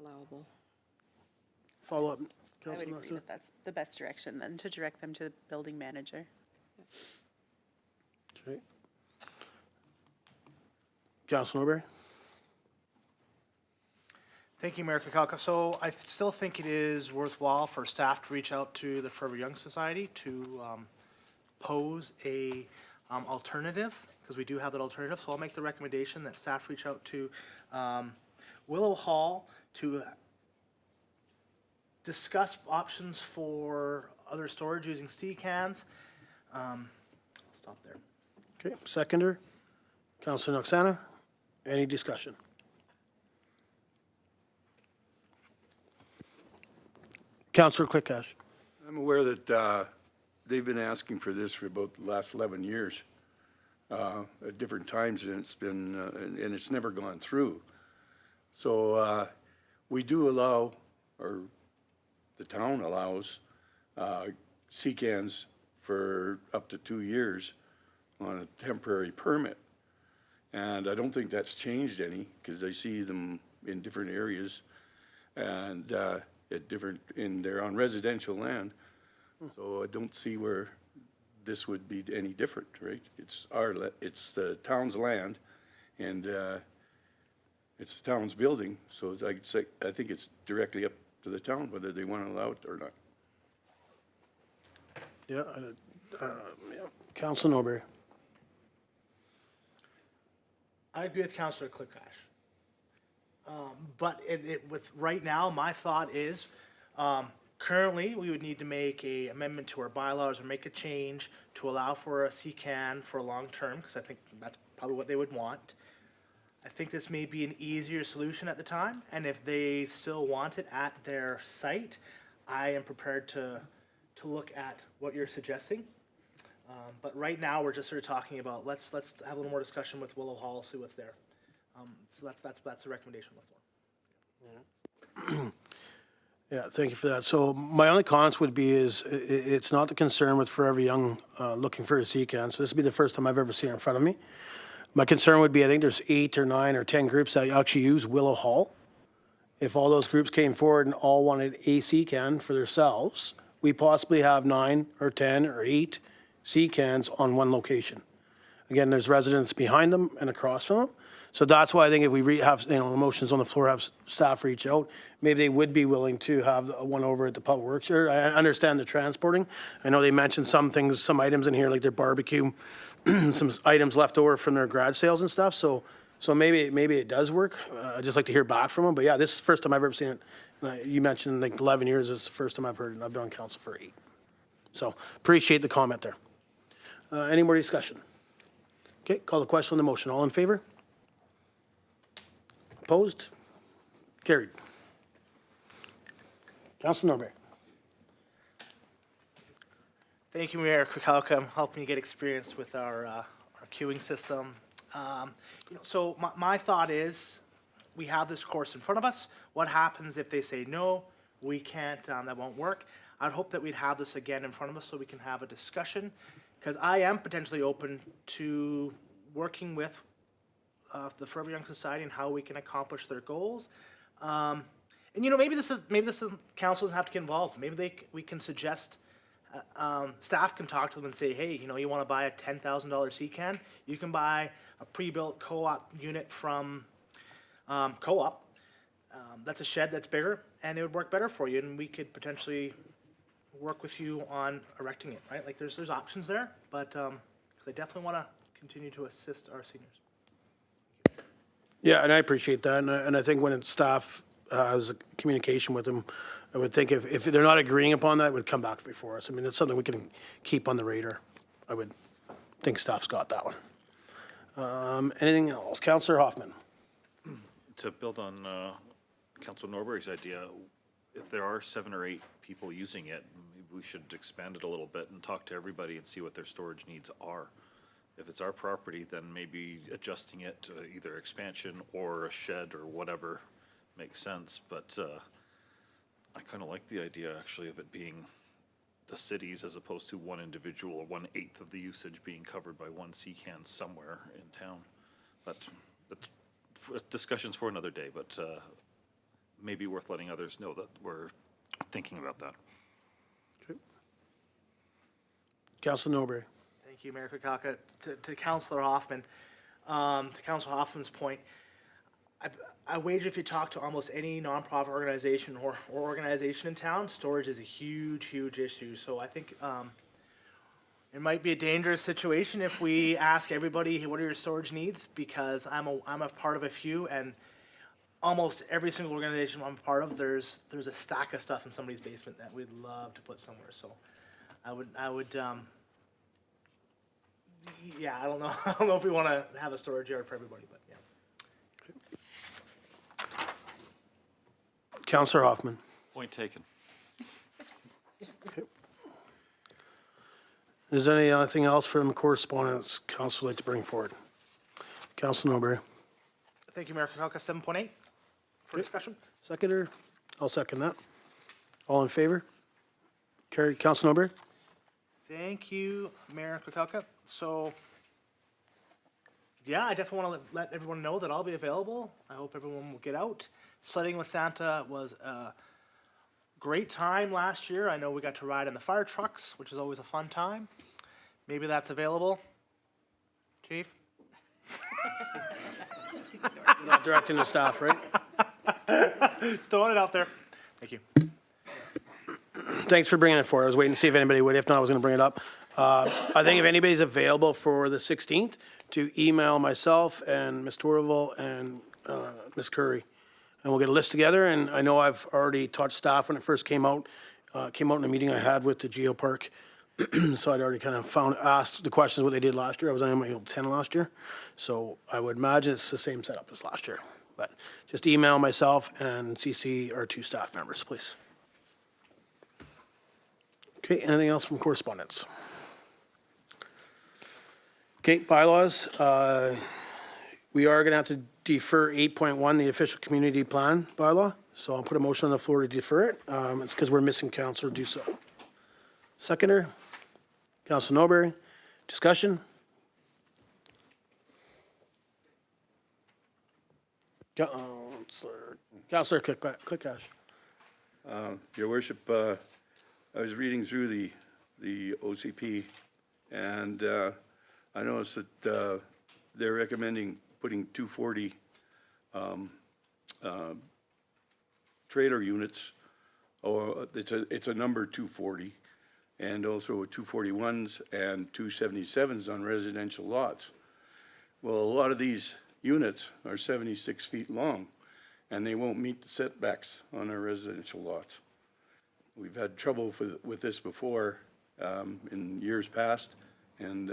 allowable. Follow up, I would Councilor agree Knoxville? that that's the best direction then, to direct them to the building manager. Okay. Councilor Norberry? Thank you, Mayor Kukalka. So I still think it is worthwhile for staff to reach out to the Forever Young Society to pose a alternative, because we do have that alternative. So I'll make the recommendation that staff reach out to Willow Hall to discuss options for other storage using sea cans. I'll stop there. Okay, seconder, Councilor Noxana, any discussion? Councilor Clickash? I'm aware that they've been asking for this for about the last 11 years at different times, and it's been, and it's never gone through. So we do allow, or the town allows, CCANs for up to 2 years on a temporary permit. And I don't think that's changed any, because I see them in different areas and at different, they're on residential land. So I don't see where this would be any different, right? It's it's the town's land, and it's the town's building, so I think it's directly up to the town whether they want to allow it or not. Yeah, Councilor Norberry? I agree with Councillor Clickash. But with right now, my thought is, currently, we would need to make a amendment to our bylaws or make a change to allow for a CCAN for a long term, because I think that's probably what they would want. I think this may be an easier solution at the time, and if they still want it at their site, I am prepared to look at what you're suggesting. But right now, we're just sort of talking about, let's have a little more discussion with Willow Hall, see what's there. So that's the recommendation on the floor. Yeah, thank you for that. So my only comments would be is, it's not the concern with Forever Young looking for a CCAN, so this would be the first time I've ever seen it in front of me. My concern would be, I think there's 8 or 9 or 10 groups that actually use Willow Hall. If all those groups came forward and all wanted a CCAN for themselves, we possibly have 9 or 10 or 8 CCANs on one location. Again, there's residents behind them and across from them. So that's why I think if we have, motions on the floor, have staff reach out, maybe they would be willing to have one over at the Public Works area. I understand the transporting. I know they mentioned some things, some items in here, like their barbecue, some items left over from their garage sales and stuff. So maybe it does work. I'd just like to hear back from them. But yeah, this is the first time I've ever seen it. You mentioned like 11 years is the first time I've heard it. I've been on council for 8. So appreciate the comment there. Any more discussion? Okay, call the question on the motion. All in favor? Opposed? Carried. Councilor Norberry. Thank you, Mayor Kukalka. I'm helping you get experience with our queuing system. So my thought is, we have this course in front of us. What happens if they say, no, we can't, that won't work? I'd hope that we'd have this again in front of us so we can have a discussion, because I am potentially open to working with the Forever Young Society and how we can accomplish their goals. And maybe this is council doesn't have to get involved. Maybe we can suggest, staff can talk to them and say, hey, you want to buy a $10,000 CCAN? You can buy a pre-built co-op unit from co-op. That's a shed that's bigger, and it would work better for you, and we could potentially work with you on erecting it, right? Like there's options there, but I definitely want to continue to assist our seniors. Yeah, and I appreciate that. And I think when staff has communication with them, I would think if they're not agreeing upon that, it would come back before us. I mean, it's something we can keep on the radar. I would think staff's got that one. Anything else? Councillor Hoffman. To build on Councilor Norberry's idea, if there are 7 or 8 people using it, maybe we should expand it a little bit and talk to everybody and see what their storage needs are. If it's our property, then maybe adjusting it to either expansion or a shed or whatever makes sense. But I kind of like the idea, actually, of it being the cities as opposed to one individual or 1/8 of the usage being covered by one CCAN somewhere in town. But discussions for another day, but maybe worth letting others know that we're thinking about that. Councilor Norbury. Thank you, Mayor Kukalka. To Councillor Hoffman, to Councillor Hoffman's point, I wager if you talk to almost any nonprofit organization or organization in town, storage is a huge, huge issue. So I think it might be a dangerous situation if we ask everybody, hey, what are your storage needs? Because I'm a part of a few, and almost every single organization I'm a part of, there's a stack of stuff in somebody's basement that we'd love to put somewhere. So I would yeah, I don't know. I don't know if we want to have a storage yard for everybody, but yeah. Councillor Hoffman. Point taken. Is there anything else from correspondence council would like to bring forward? Councilor Norbury. Thank you, Mayor Kukalka. 7.8 for discussion. Seconder? I'll second that. All in favor? Carried. Councilor Norbury. Thank you, Mayor Kukalka. So, yeah, I definitely want to let everyone know that I'll be available. I hope everyone will get out. Sledding with Santa was a great time last year. I know we got to ride in the fire trucks, which is always a fun time. Maybe that's available. Chief? You're not directing the staff, right? Just throwing it out there. Thank you. Thanks for bringing it forward. I was waiting to see if anybody would. If not, I was going to bring it up. I think if anybody's available for the 16th, to email myself and Ms. Torval and Ms. Curry. And we'll get a list together. And I know I've already taught staff when it first came out in a meeting I had with the Geopark. So I'd already kind of asked the questions what they did last year. I was only able to attend last year. So I would imagine it's the same setup as last year. But just email myself and CC our 2 staff members, please. Okay, anything else from correspondence? Okay, bylaws. We are going to have to defer 8.1, the official community plan bylaw. So I'll put a motion on the floor to defer it. It's because we're missing council to do so. Seconder, Councilor Norbury. Discussion? Councilor Clickash. Your worship, I was reading through the OCP, and I noticed that they're recommending putting 240 trailer units, or it's a number 240, and also 241s and 277s on residential lots. Well, a lot of these units are 76 feet long, and they won't meet the setbacks on our residential lots. We've had trouble with this before in years past, and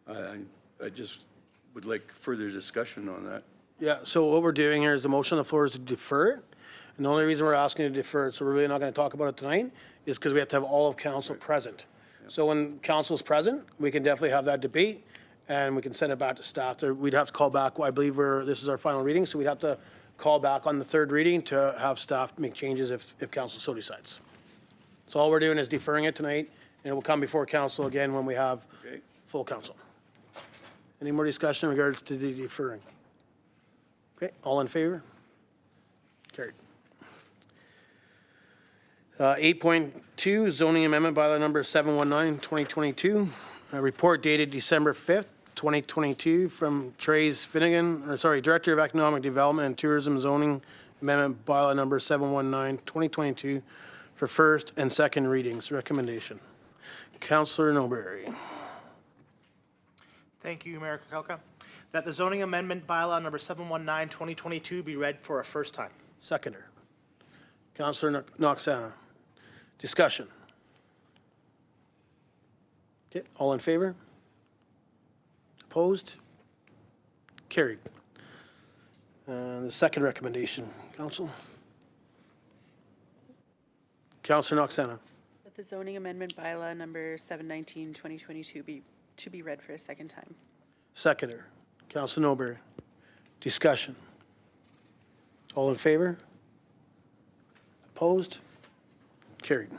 I just would like further discussion on that. Yeah, so what we're doing here is the motion on the floor is to defer it. And the only reason we're asking to defer it, so we're really not going to talk about it tonight, is because we have to have all of council present. So when council's present, we can definitely have that debate, and we can send it back to staff. We'd have to call back, I believe this is our final reading, so we'd have to call back on the 3rd reading to have staff make changes if council so decides. So all we're doing is deferring it tonight, and it will come before council again when we have full council. Any more discussion in regards to the deferring? Okay, all in favor? Carried. 8.2, zoning amendment bylaw number 719, 2022. A report dated December 5th, 2022 from Director of Economic Development and Tourism Zoning Amendment bylaw number 719, 2022 for first and second readings. Recommendation. Councilor Norbury. Thank you, Mayor Kukalka. That the zoning amendment bylaw number 719, 2022 be read for a first time. Seconder. Councilor Noxana. Discussion. Okay, all in favor? Opposed? Carried. And the second recommendation, council. Councilor Noxana. That the zoning amendment bylaw number 719, 2022 to be read for a second time. Seconder. Councilor Norbury. Discussion. All in favor? Opposed? Carried.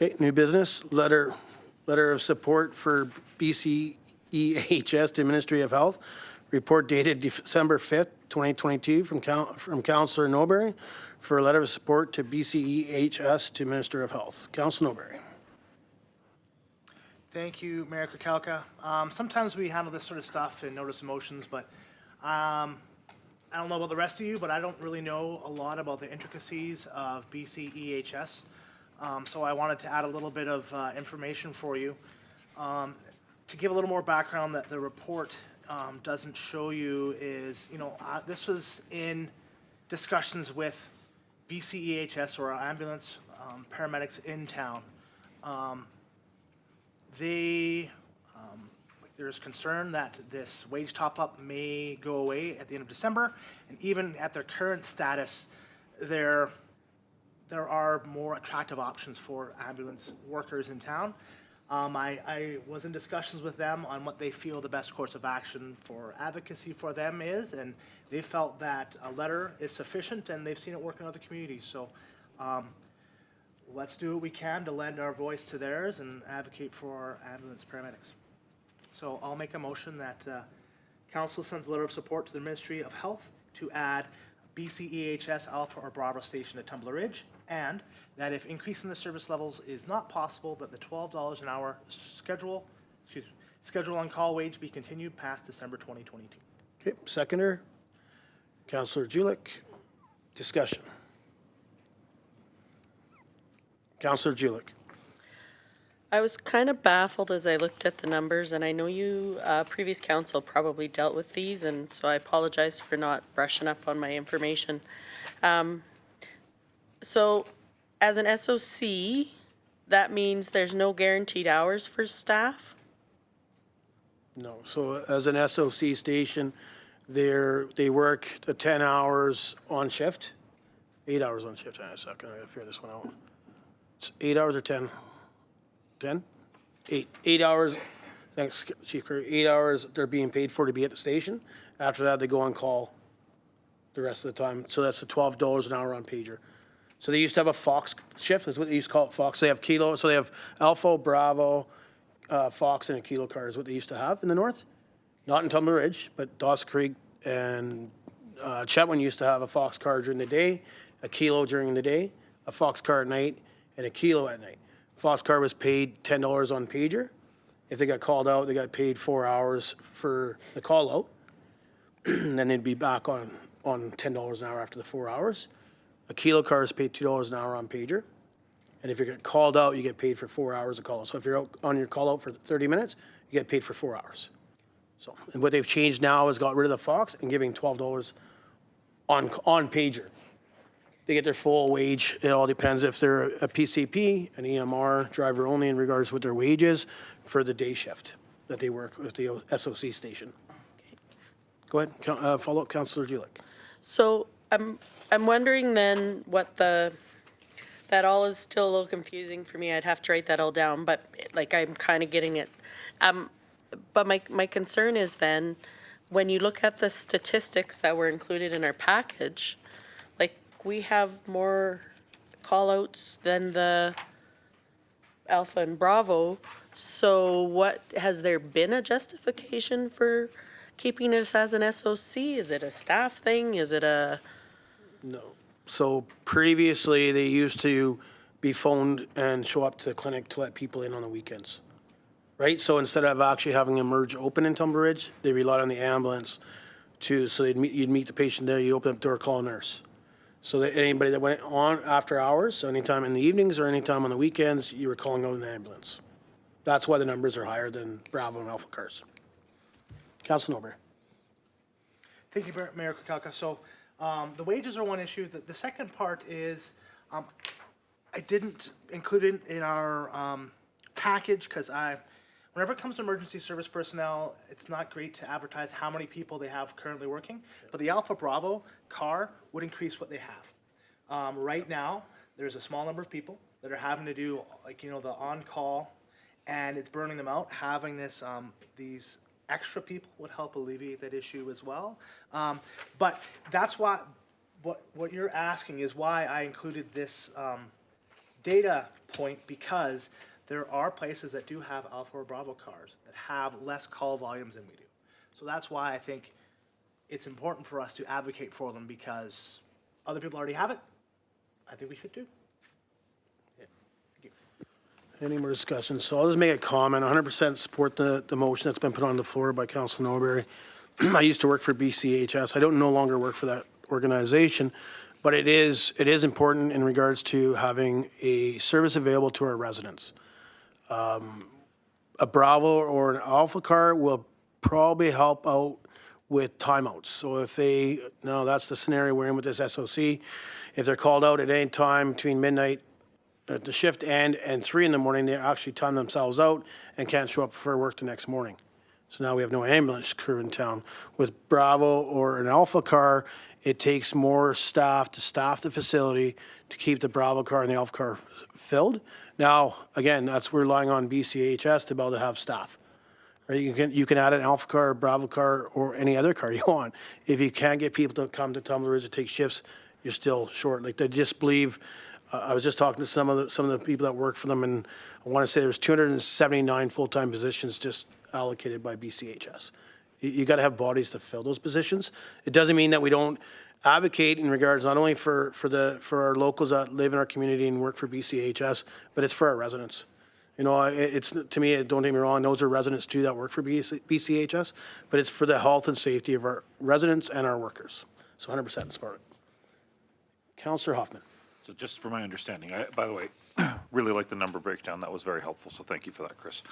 Okay, new business, letter of support for BCEHS to Ministry of Health. Report dated December 5th, 2022 from Councillor Noberry for a letter of support to BCEHS to Minister of Health. Councillor Noberry. Thank you, Mayor Kukalka. Sometimes we handle this sort of stuff in notice of motions, but I don't know about the rest of you, but I don't really know a lot about the intricacies of BCEHS. So I wanted to add a little bit of information for you. To give a little more background that the report doesn't show you is, this was in discussions with BCEHS or our ambulance paramedics in town. There's concern that this wage top-up may go away at the end of December, and even at their current status, there are more attractive options for ambulance workers in town. I was in discussions with them on what they feel the best course of action for advocacy for them is, and they felt that a letter is sufficient, and they've seen it work in other communities. So let's do what we can to lend our voice to theirs and advocate for our ambulance paramedics. So I'll make a motion that council sends a letter of support to the Ministry of Health to add BCEHS Alpha or Bravo station at Tumbler Ridge, and that if increasing the service levels is not possible, that the $12 an hour schedule on call wage be continued past December 2022. Okay, seconder. Councillor Julik. Discussion. Councillor Julik. I was kind of baffled as I looked at the numbers, and I know you, previous council probably dealt with these, and so I apologize for not brushing up on my information. So as an SOC, that means there's no guaranteed hours for staff? No, so as an SOC station, they work the 10 hours on shift, 8 hours on shift. Hang on a second, I gotta figure this one out. It's 8 hours or 10? 10? 8 hours, thanks Chief Curry, 8 hours they're being paid for to be at the station. After that, they go on call the rest of the time. So that's the $12 an hour on pager. So they used to have a Fox shift, is what they used to call it, Fox. They have Kilo, so they have Alpha, Bravo, Fox, and a Kilo car is what they used to have in the north. Not in Tumbler Ridge, but Dawson Creek and Chetwynd used to have a Fox car during the day, a Kilo during the day, a Fox car at night, and a Kilo at night. Fox car was paid $10 on pager. If they got called out, they got paid 4 hours for the call out. And then they'd be back on $10 an hour after the 4 hours. A Kilo car is paid $2 an hour on pager. And if you get called out, you get paid for 4 hours of call out. So if you're out on your call out for 30 minutes, you get paid for 4 hours. So, and what they've changed now is got rid of the Fox and giving $12 on pager. They get their full wage. It all depends if they're a PCP, an EMR, driver only in regards to what their wage is for the day shift that they work with the SOC station. Go ahead, follow up, Councillor Julik. So I'm wondering then what that all is still a little confusing for me. I'd have to write that all down, but like I'm kind of getting it. But my concern is then when you look at the statistics that were included in our package, like we have more call-outs than the Alpha and Bravo. So what, has there been a justification for keeping us as an SOC? Is it a staff thing? Is it a? No. So previously, they used to be phoned and show up to the clinic to let people in on the weekends, right? So instead of actually having a merge open in Tumbler Ridge, they relied on the ambulance so you'd meet the patient there, you open up the door, call a nurse. So that anybody that went on after hours, so anytime in the evenings or anytime on the weekends, you were calling out an ambulance. That's why the numbers are higher than Bravo and Alpha cars. Councilor Nober. Thank you, Mayor Kukalka. So the wages are one issue. The second part is I didn't include it in our package because whenever it comes to emergency service personnel, it's not great to advertise how many people they have currently working. But the Alpha Bravo car would increase what they have. Right now, there's a small number of people that are having to do the on-call, and it's burning them out. Having these extra people would help alleviate that issue as well. But that's what you're asking is why I included this data point because there are places that do have Alpha or Bravo cars that have less call volumes than we do. So that's why I think it's important for us to advocate for them because other people already have it. I think we should too. Yeah. Thank you. Any more discussion? So I'll just make a comment. 100% support the motion that's been put on the floor by Councilor Norbury. I used to work for BCHS. I don't no longer work for that organization, but it is important in regards to having a service available to our residents. A Bravo or an Alpha car will probably help out with timeouts. So if that's the scenario we're in with this SOC. If they're called out at any time between midnight at the shift end and 3 in the morning, they actually time themselves out and can't show up for work the next morning. So now we have no ambulance crew in town. With Bravo or an Alpha car, it takes more staff to staff the facility to keep the Bravo car and the Alpha car filled. Now, again, that's we're relying on BCHS to be able to have staff. Right? You can add an Alpha car, a Bravo car, or any other car you want. If you can't get people to come to Tumbler Ridge to take shifts, you're still short. Like, they just believe. I was just talking to some of the people that work for them, and I want to say there's 279 full-time positions just allocated by BCHS. You got to have bodies to fill those positions. It doesn't mean that we don't advocate in regards not only for our locals that live in our community and work for BCHS, but it's for our residents. You know, it's to me, don't get me wrong, those are residents too that work for BCHS, but it's for the health and safety of our residents and our workers. So 100% support it. Councillor Hoffman. So just for my understanding, by the way, really like the number breakdown. That was very helpful, so thank you for that, Chris.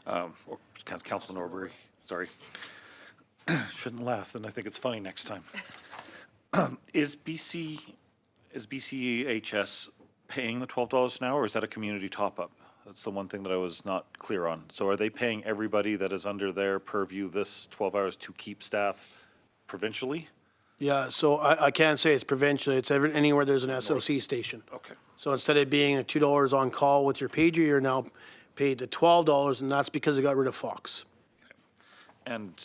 Or Councilor Norbury, sorry. Shouldn't laugh, then I think it's funny next time. Is BCHS paying the $12 an hour, or is that a community top-up? That's the one thing that I was not clear on. So are they paying everybody that is under their purview this 12 hours to keep staff provincially? Yeah, so I can't say it's provincial. It's anywhere there's an SOC station. Okay. So instead of being at $2 on call with your pager, you're now paid the $12, and that's because they got rid of Fox. And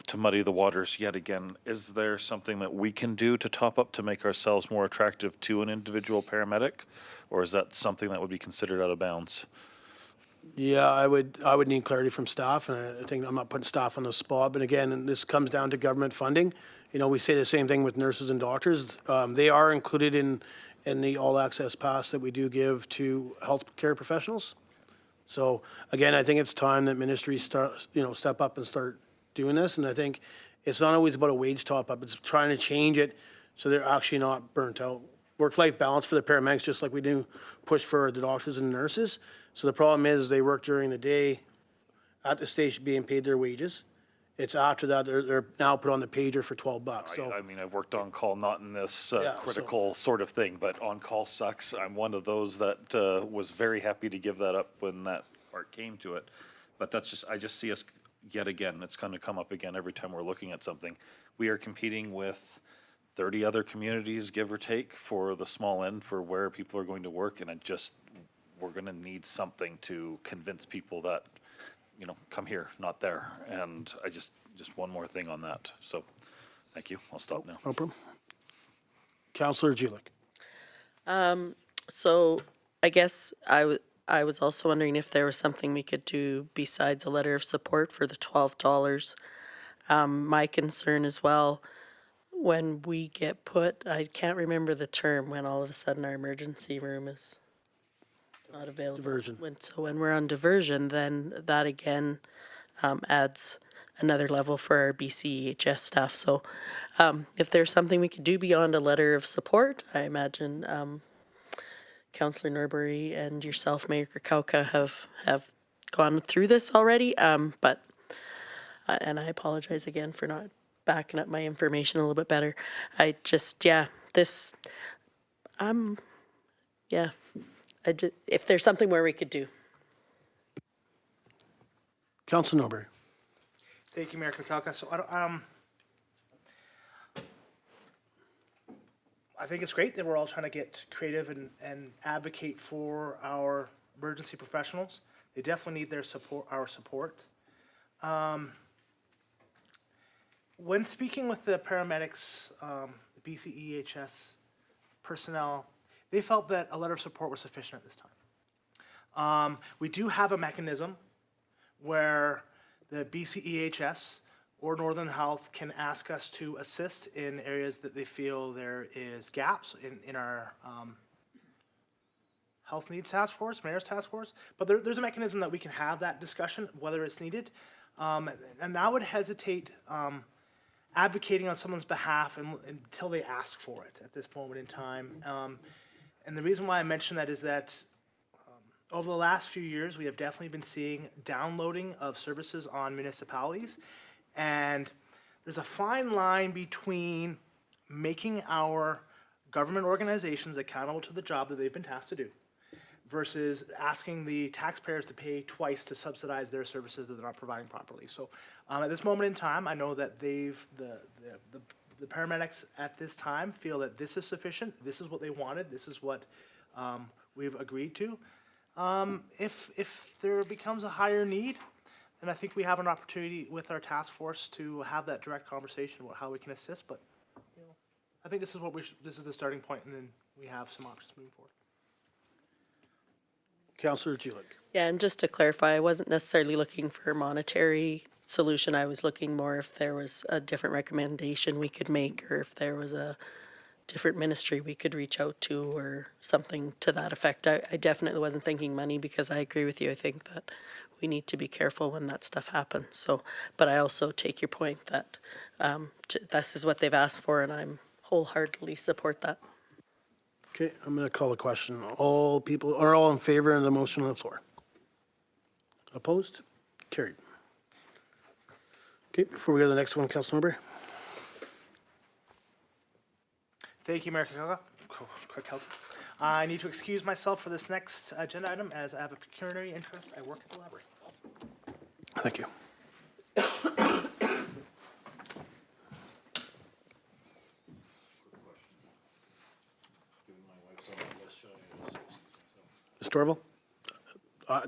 to muddy the waters yet again, is there something that we can do to top up to make ourselves more attractive to an individual paramedic? Or is that something that would be considered out of bounds? Yeah, I would need clarity from staff, and I think I'm not putting staff on the spot, but again, and this comes down to government funding. You know, we say the same thing with nurses and doctors. They are included in the all-access pass that we do give to healthcare professionals. So again, I think it's time that ministries step up and start doing this, and I think it's not always about a wage top-up. It's trying to change it so they're actually not burnt out. Work-life balance for the paramedics, just like we do push for the doctors and nurses. So the problem is they work during the day at the station being paid their wages. It's after that they're now put on the pager for $12. So I mean, I've worked on call, not in this Yeah, critical sort of thing, but on call sucks. I'm one of those that was very happy to give that up when that part came to it. But I just see us yet again. It's going to come up again every time we're looking at something. We are competing with 30 other communities, give or take, for the small end for where people are going to work, and we're going to need something to convince people that, come here, not there. And I just one more thing on that. So, thank you. I'll stop now. no problem. Councillor Julik. So I guess I was also wondering if there was something we could do besides a letter of support for the $12. My concern as well, when we get put, I can't remember the term, when all of a sudden our emergency room is not available. Diversion. When we're on diversion, then that again adds another level for our BCHS staff. So if there's something we could do beyond a letter of support, I imagine Councillor Norbury and yourself, Mayor Krakauka, have gone through this already. But and I apologize again for not backing up my information a little bit better. If there's something where we could do. Councillor Norbury. Thank you, Mayor Krakauka. So I think it's great that we're all trying to get creative and advocate for our emergency professionals. They definitely need our support. When speaking with the paramedics, the BCEHS personnel, they felt that a letter of support was sufficient at this time. We do have a mechanism where the BCEHS or Northern Health can ask us to assist in areas that they feel there is gaps in our Health Needs Task Force, Mayor's Task Force. But there's a mechanism that we can have that discussion, whether it's needed. And I would hesitate advocating on someone's behalf until they ask for it at this moment in time. And the reason why I mention that is that over the last few years, we have definitely been seeing downloading of services on municipalities. And there's a fine line between making our government organizations accountable to the job that they've been tasked to do versus asking the taxpayers to pay twice to subsidize their services that they're not providing properly. So at this moment in time, I know that the paramedics at this time feel that this is sufficient, this is what they wanted, this is what we've agreed to. If there becomes a higher need, then I think we have an opportunity with our task force to have that direct conversation about how we can assist. But you know, I think this is what this is the starting point, and then we have some options moving forward. Councillor Julik. Yeah, and just to clarify, I wasn't necessarily looking for a monetary solution. I was looking more if there was a different recommendation we could make, or if there was a different ministry we could reach out to, or something to that effect. I definitely wasn't thinking money, because I agree with you. I think that we need to be careful when that stuff happens. So, but I also take your point that this is what they've asked for, and I'm wholeheartedly support that. Okay, I'm going to call a question. All people are all in favor of the motion on the floor? Opposed? Carried. Okay, before we go to the next one, Councilor Norbury. Thank you, Mayor Kirkcaldy. I need to excuse myself for this next agenda item as I have a pecuniary interest. I work at the library. Thank you. Mr. Torval?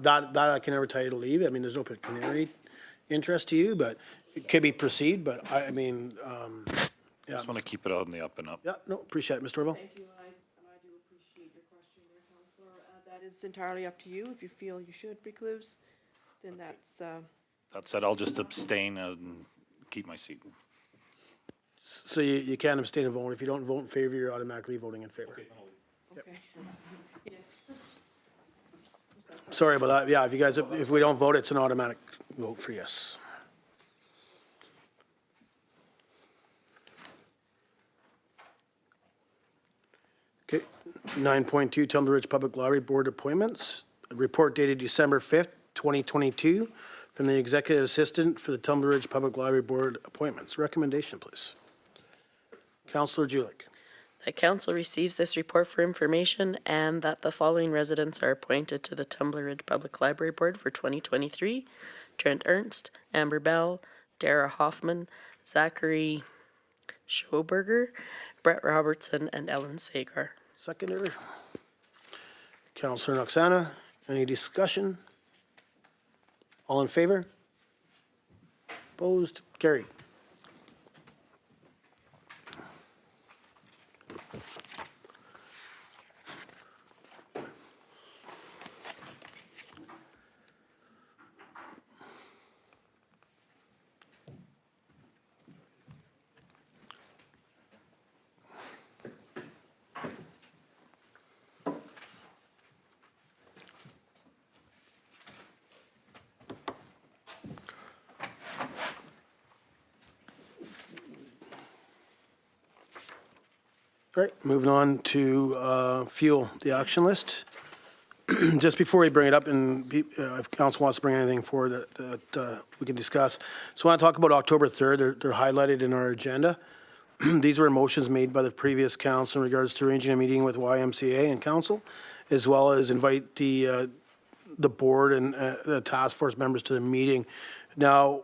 That I can never tell you to leave. I mean, there's no pecuniary interest to you, but it could be proceed, but I mean, yeah. Just want to keep it out in the up and up. Yeah, no, appreciate it, Mr. Torval. Thank you, and I do appreciate your question there, Councillor. That is entirely up to you. If you feel you should recluse, then that's, That said, I'll just abstain and keep my seat. So you can't abstain and vote. If you don't vote in favor, you're automatically voting in favor. okay. Yes. Sorry about that. Yeah, if we don't vote, it's an automatic vote for yes. Okay, 9.2, Tumbler Ridge Public Library Board appointments. A report dated December 5th, 2022, from the Executive Assistant for the Tumbler Ridge Public Library Board appointments. Recommendation, please. Councillor Julik. That council receives this report for information, and that the following residents are appointed to the Tumbler Ridge Public Library Board for 2023. Trent Ernst, Amber Bell, Dara Hoffman, Zachary Schoberger, Brett Robertson, and Ellen Sagar. Seconder. Councillor Noxana. Any discussion? All in favor? Opposed? Carried. All right, moving on to fuel, the action list. Just before we bring it up, and if council wants to bring anything forward that we can discuss. So I want to talk about October 3rd. They're highlighted in our agenda. These were motions made by the previous council in regards to arranging a meeting with YMCA and council, as well as invite the board and the task force members to the meeting. Now,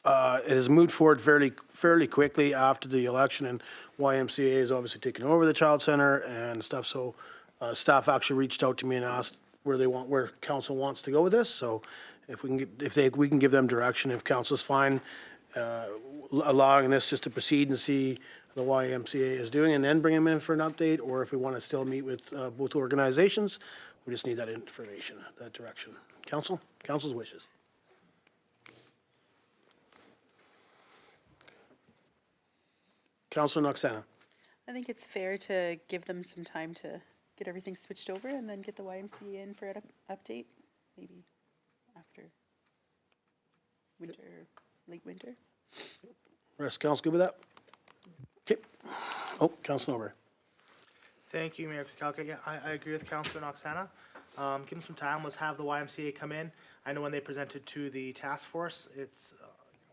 it has moved forward fairly quickly after the election, and YMCA has obviously taken over the child center and stuff. So staff actually reached out to me and asked where council wants to go with this. So if we can give them direction, if council's fine allowing this just to proceed and see the YMCA is doing, and then bring them in for an update, or if we want to still meet with both organizations, we just need that information, that direction. Council, council's wishes. Councilor Noxana. I think it's fair to give them some time to get everything switched over and then get the YMCA in for an update, maybe after winter, late winter. Rest of council good with that? Okay. Oh, Councilor Nober. Thank you, Mayor Kukalka. Yeah, I agree with Councilor Noxana. Give them some time. Let's have the YMCA come in. I know when they presented to the task force, it's,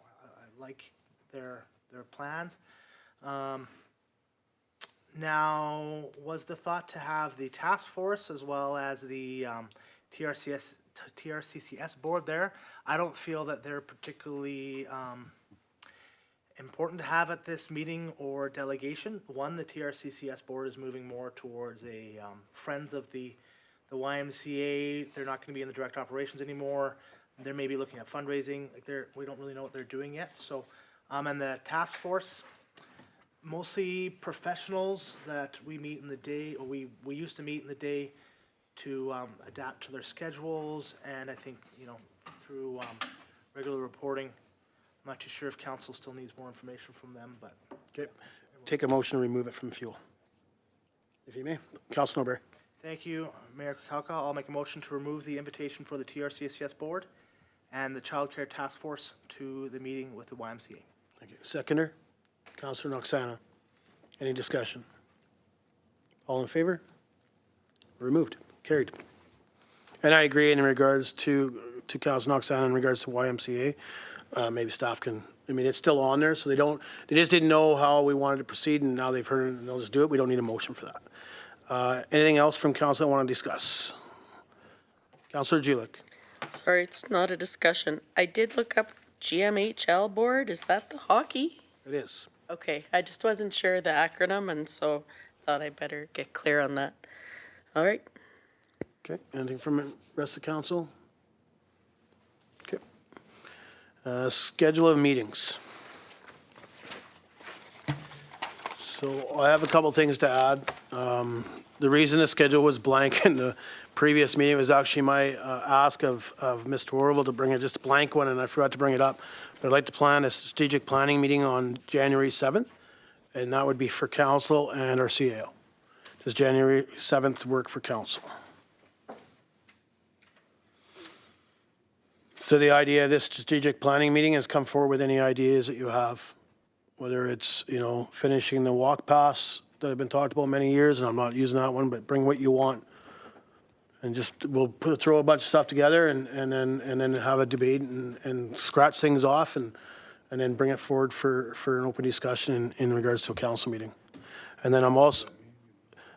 I like their plans. Now, was the thought to have the task force as well as the TRCCS board there? I don't feel that they're particularly important to have at this meeting or delegation. One, the TRCCS board is moving more towards a friends of the YMCA. They're not going to be in the direct operations anymore. They're maybe looking at fundraising. Like we don't really know what they're doing yet. So, and the task force, mostly professionals that we meet in the day, or we used to meet in the day to adapt to their schedules, and I think, through regular reporting. I'm not too sure if council still needs more information from them, but. Okay. Take a motion to remove it from fuel. If you may. Councilor Nober. Thank you, Mayor Kukalka. I'll make a motion to remove the invitation for the TRCCS board and the Child Care Task Force to the meeting with the YMCA. Thank you. Seconder, Councilor Noxana. Any discussion? All in favor? Removed. Carried. And I agree in regards to Councilor Noxana in regards to YMCA. Maybe staff can, it's still on there, so they just didn't know how we wanted to proceed, and now they've heard it and they'll just do it. We don't need a motion for that. Anything else from council I want to discuss? Councilor Julik. Sorry, it's not a discussion. I did look up GMHL board. Is that the hockey? It is. Okay, I just wasn't sure the acronym, and so thought I better get clear on that. All right. Okay, anything from the rest of the council? Okay. Schedule of meetings. So I have a couple things to add. The reason the schedule was blank in the previous meeting was actually my ask of Mr. Orville to bring just a blank one, and I forgot to bring it up. But I'd like to plan a strategic planning meeting on January 7th, and that would be for council and our CAO. Does January 7th work for council? So the idea of this strategic planning meeting is come forward with any ideas that you have, whether it's, finishing the walk pass that have been talked about many years, and I'm not using that one, but bring what you want. And just, we'll throw a bunch of stuff together and then have a debate and scratch things off and then bring it forward for an open discussion in regards to a council meeting. And then I'm also,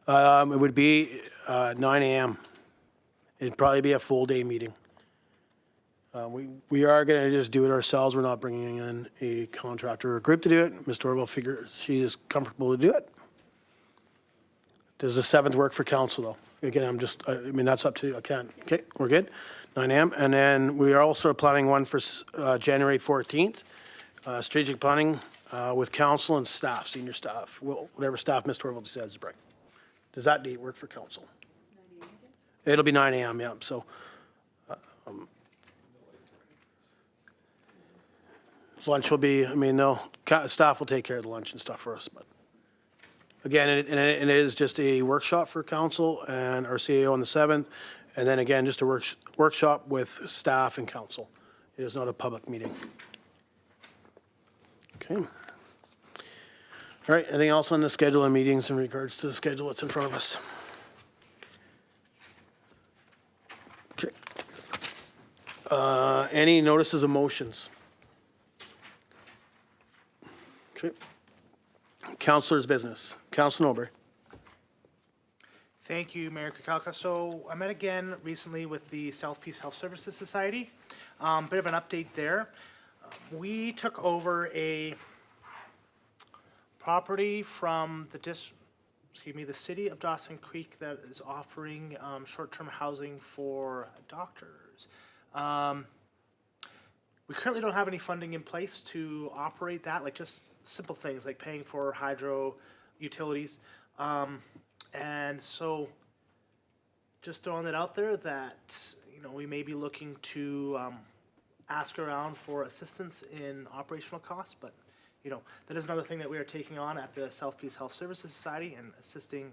it would be 9 a.m. It'd probably be a full day meeting. We are going to just do it ourselves. We're not bringing in a contractor or a group to do it. Ms. Orville figures she is comfortable to do it. Does the 7th work for council, though? Again, that's up to you. I can't. Okay, we're good. 9 a.m. And then we are also planning one for January 14th, strategic planning with council and staff, senior staff, whatever staff Ms. Orville decides to bring. Does that date work for council? 9 a.m. It'll be 9 a.m., yeah. So lunch will be, staff will take care of the lunch and stuff for us, but again, and it is just a workshop for council and our CAO on the 7th, and then again, just a workshop with staff and council. It is not a public meeting. Okay. All right, anything else on the schedule of meetings in regards to the schedule that's in front of us? Okay. Any notices of motions? Okay. Councilor's business. Councilor Nober. Thank you, Mayor Kukalka. So I met again recently with the South Peace Health Services Society. Bit of an update there. We took over a property from the city of Dawson Creek that is offering short-term housing for doctors. We currently don't have any funding in place to operate that, like just simple things like paying for hydro utilities. And so just throwing it out there that, you know, we may be looking to ask around for assistance in operational costs, but, you know, that is another thing that we are taking on at the South Peace Health Services Society and assisting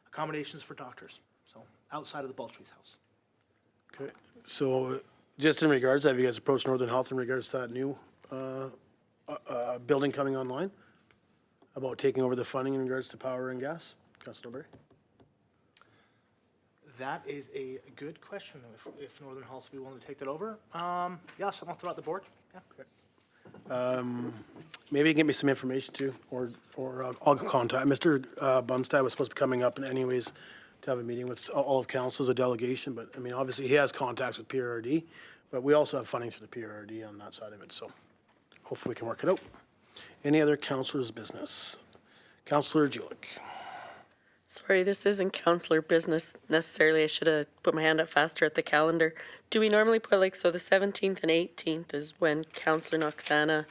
accommodations for doctors, so outside of the Baltrees house. Okay, so just in regards, have you guys approached Northern Health in regards to that new building coming online? About taking over the funding in regards to power and gas? Councilor Berry? That is a good question, if Northern Health will be willing to take that over. Yeah, so I'll throw out the board, yeah. Maybe you can get me some information too, or I'll contact. Mr. Bumstead was supposed to be coming up anyways to have a meeting with all of council as a delegation, but I mean, obviously he has contacts with PRRD, but we also have funding through the PRRD on that side of it, so hopefully we can work it out. Any other councilor's business? Councilor Julik. Sorry, this isn't councillor business necessarily. I should have put my hand up faster at the calendar. Do we normally put like, so the 17th and 18th is when Councillor Noxana,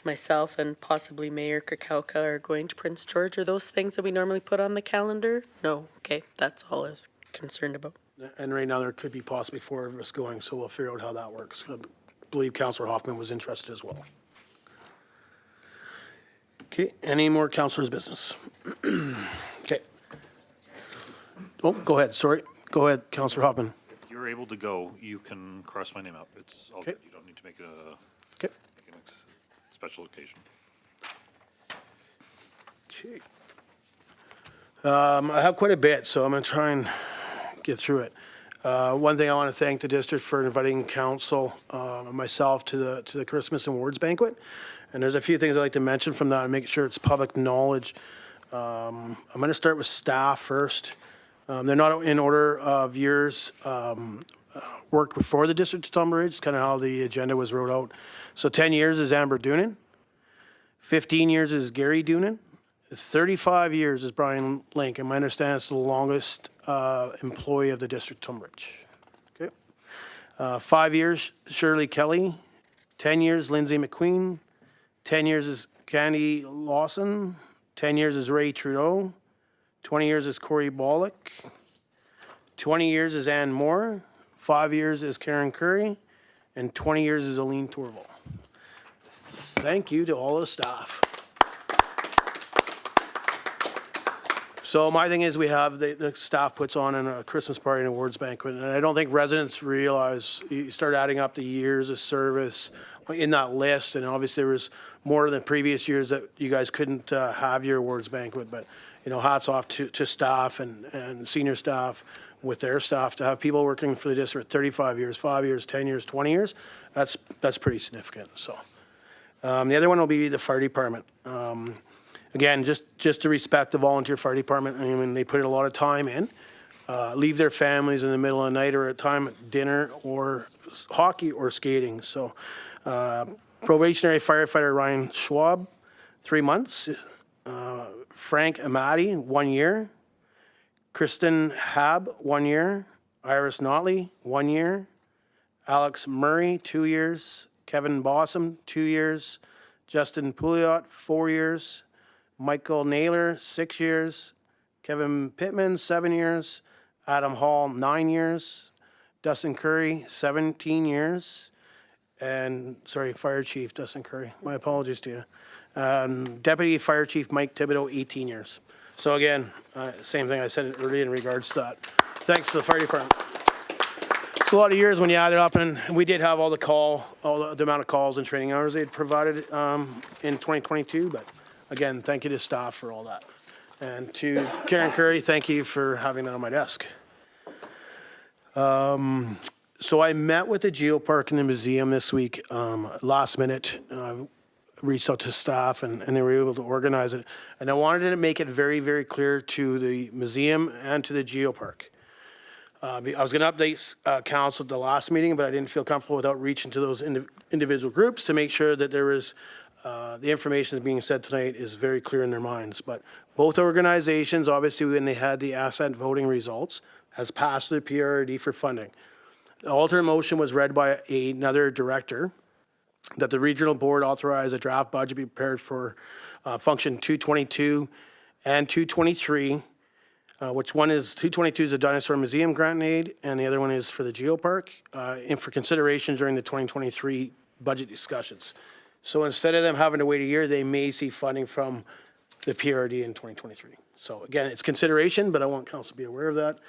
myself, and possibly Mayor Kakauka are going to Prince George? Are those things that we normally put on the calendar? No, okay, that's all I was concerned about. And right now there could be possibly 4 of us going, so we'll figure out how that works. I believe Councillor Hoffman was interested as well. Okay, any more councilor's business? Okay. Oh, go ahead, sorry. Go ahead, Councillor Hoffman. If you're able to go, you can cross my name out. It's all Okay. good. You don't need to make a Okay. special occasion. Okay. I have quite a bit, so I'm going to try and get through it. One thing I want to thank the district for inviting council and myself to the Christmas Awards banquet. And there's a few things I'd like to mention from that and make sure it's public knowledge. I'm going to start with staff first. They're not in order of years worked before the district of Tumber Ridge. It's kind of how the agenda was wrote out. So 10 years is Amber Doonan. 15 years is Gary Doonan. 35 years is Brian Link, and my understanding it's the longest employee of the district of Tumber Ridge. Okay. 5 years, Shirley Kelly. 10 years, Lindsay McQueen. 10 years is Candy Lawson. 10 years is Ray Trudeau. 20 years is Corey Bollock. 20 years is Ann Moore. 5 years is Karen Curry. And 20 years is Aline Torval. Thank you to all the staff. So my thing is we have, the staff puts on a Christmas party and awards banquet, and I don't think residents realize, you start adding up the years of service in that list, and obviously there was more than previous years that you guys couldn't have your awards banquet, but, you know, hats off to staff and senior staff with their staff to have people working for the district 35 years, 5 years, 10 years, 20 years, that's pretty significant, so. The other one will be the fire department. Again, just to respect the volunteer fire department, I mean, they put a lot of time in, leave their families in the middle of the night or at time at dinner or hockey or skating. So probationary firefighter Ryan Schwab, 3 months. Frank Amati, 1 year. Kristen Hab, 1 year. Iris Notley, 1 year. Alex Murray, 2 years. Kevin Bossum, 2 years. Justin Pouliot, 4 years. Michael Naylor, 6 years. Kevin Pittman, 7 years. Adam Hall, 9 years. Dustin Curry, 17 years. And, sorry, Fire Chief Dustin Curry. My apologies to you. Deputy Fire Chief Mike Thibodeau, 18 years. So again, same thing I said earlier in regards to that. Thanks to the fire department. It's a lot of years when you add it up, and we did have all the amount of calls and training hours they'd provided in 2022, but again, thank you to staff for all that. And to Karen Curry, thank you for having that on my desk. So I met with the Geopark and the museum this week, last minute. Reached out to staff and they were able to organize it. And I wanted to make it very, very clear to the museum and to the Geopark. I was going to update council at the last meeting, but I didn't feel comfortable without reaching to those individual groups to make sure that there was the information that's being said tonight is very clear in their minds. But both organizations, obviously, when they had the asset voting results, has passed the PRRD for funding. The alternate motion was read by another director, that the regional board authorize a draft budget be prepared for function 222 and 223, which one is, 222 is the Dinosaur Museum grant and aid, and the other one is for the Geopark, and for consideration during the 2023 budget discussions. So instead of them having to wait a year, they may see funding from the PRD in 2023. So again, it's consideration, but I want council to be aware of that.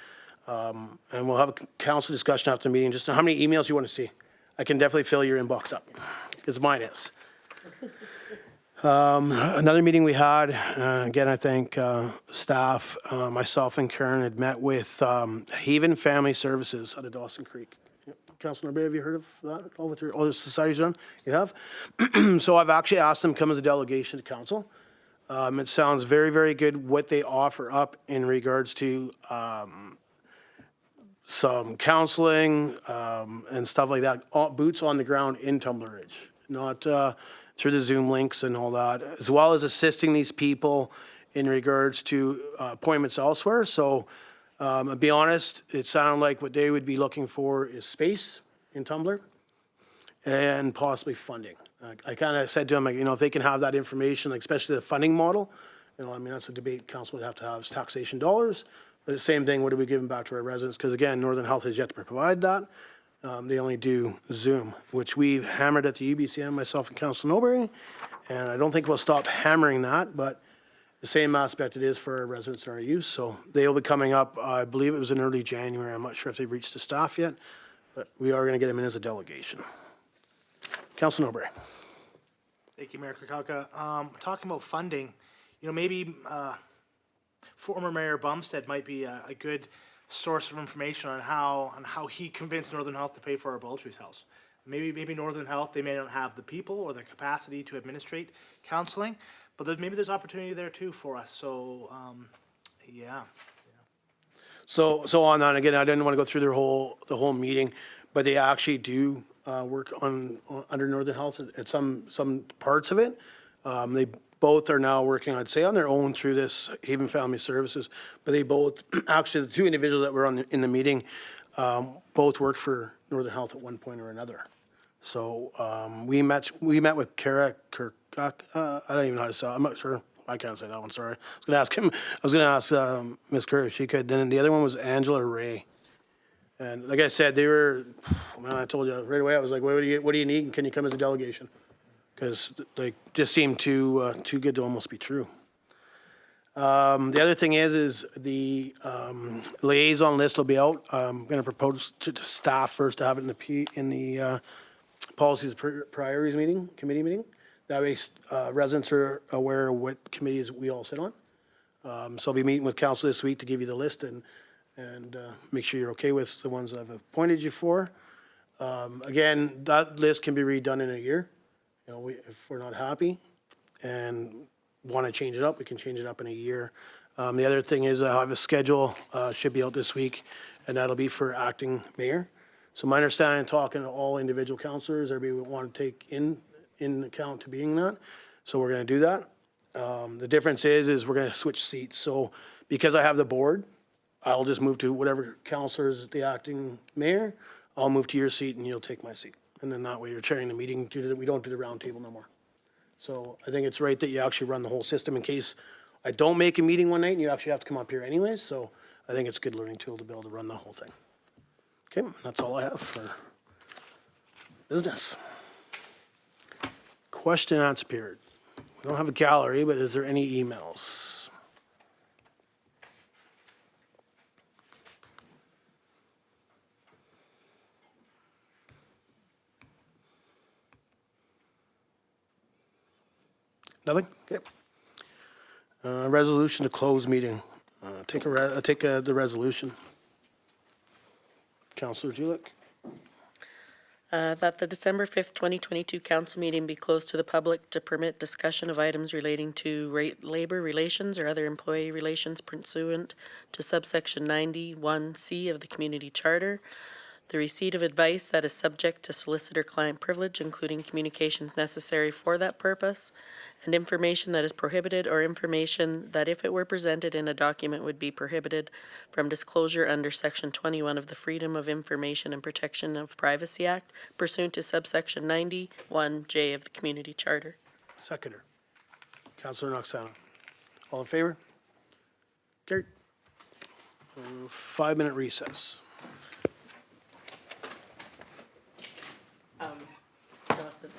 And we'll have a council discussion after the meeting, just on how many emails you want to see. I can definitely fill your inbox up, because mine is. Another meeting we had, again, I think staff, myself and Karen had met with Haven Family Services out of Dawson Creek. Councilor Bay, have you heard of that? All with your other societies done? You have? So I've actually asked them to come as a delegation to council. It sounds very, very good what they offer up in regards to some counseling and stuff like that, boots on the ground in Tumbler Ridge, not through the Zoom links and all that, as well as assisting these people in regards to appointments elsewhere. So I'll be honest, it sounded like what they would be looking for is space in Tumbler and possibly funding. I kind of said to them, like, you know, if they can have that information, like especially the funding model, you know, I mean, that's a debate council would have to have is taxation dollars. But the same thing, what are we giving back to our residents? Because again, Northern Health has yet to provide that. They only do Zoom, which we've hammered at the UBCM, myself and Council Nobury. And I don't think we'll stop hammering that, but the same aspect it is for our residents and our youth. So they'll be coming up, I believe it was in early January. I'm not sure if they've reached the staff yet, but we are going to get them in as a delegation. Council Nobury. Thank you, Mayor Kukalka. Talking about funding, you know, maybe former Mayor Bumstead might be a good source of information on how he convinced Northern Health to pay for our Baltree's house. Maybe Northern Health, they may not have the people or the capacity to administrate counseling, but maybe there's opportunity there too for us. So, yeah. So on that, again, I didn't want to go through the whole meeting, but they actually do work under Northern Health at some parts of it. They both are now working, I'd say, on their own through this Haven Family Services, but they both, actually, the two individuals that were in the meeting, both worked for Northern Health at one point or another. So we met with Kara Kirkuk. I don't even know how to say it. I'm not sure. I can't say that one. Sorry. I was going to ask Ms. Kerr if she could. Then the other one was Angela Ray. And like I said, they were. Man, I told you right away. I was like, "What do you need? And can you come as a delegation?" Because they just seemed too good to almost be true. The other thing is the liaison list will be out. I'm going to propose to staff first to have it in the policies priorities committee meeting. That way residents are aware of what committees we all sit on. So I'll be meeting with council this week to give you the list and make sure you're okay with the ones I've appointed you for. Again, that list can be redone in a year. You know, if we're not happy and want to change it up, we can change it up in a year. The other thing is I have a schedule, should be out this week, and that'll be for acting mayor. So my understanding, talking to all individual councillors, everybody would want to take in account to being that. So we're going to do that. The difference is we're going to switch seats. So because I have the board, I'll just move to whatever councillor is the acting mayor. I'll move to your seat and you'll take my seat. And then that way you're chairing the meeting. We don't do the round table no more. So I think it's right that you actually run the whole system in case I don't make a meeting one night and you actually have to come up here anyways. So I think it's a good learning tool to be able to run the whole thing. Okay, that's all I have for business. Question and answer period. We don't have a gallery, but is there any emails? Nothing? Okay. Resolution to close meeting. Take the resolution. Councillor Julik. That the December 5th, 2022 council meeting be closed to the public to permit discussion of items relating to labor relations or other employee relations pursuant to subsection 91C of the community charter. the receipt of advice that is subject to solicitor-client privilege, including communications necessary for that purpose, and information that is prohibited or information that if it were presented in a document would be prohibited from disclosure under Section 21 of the Freedom of Information and Protection of Privacy Act pursuant to subsection 91J of the Community Charter. Seconder. Councillor Knox. All in favor? Carried. 5-minute recess. Dawson,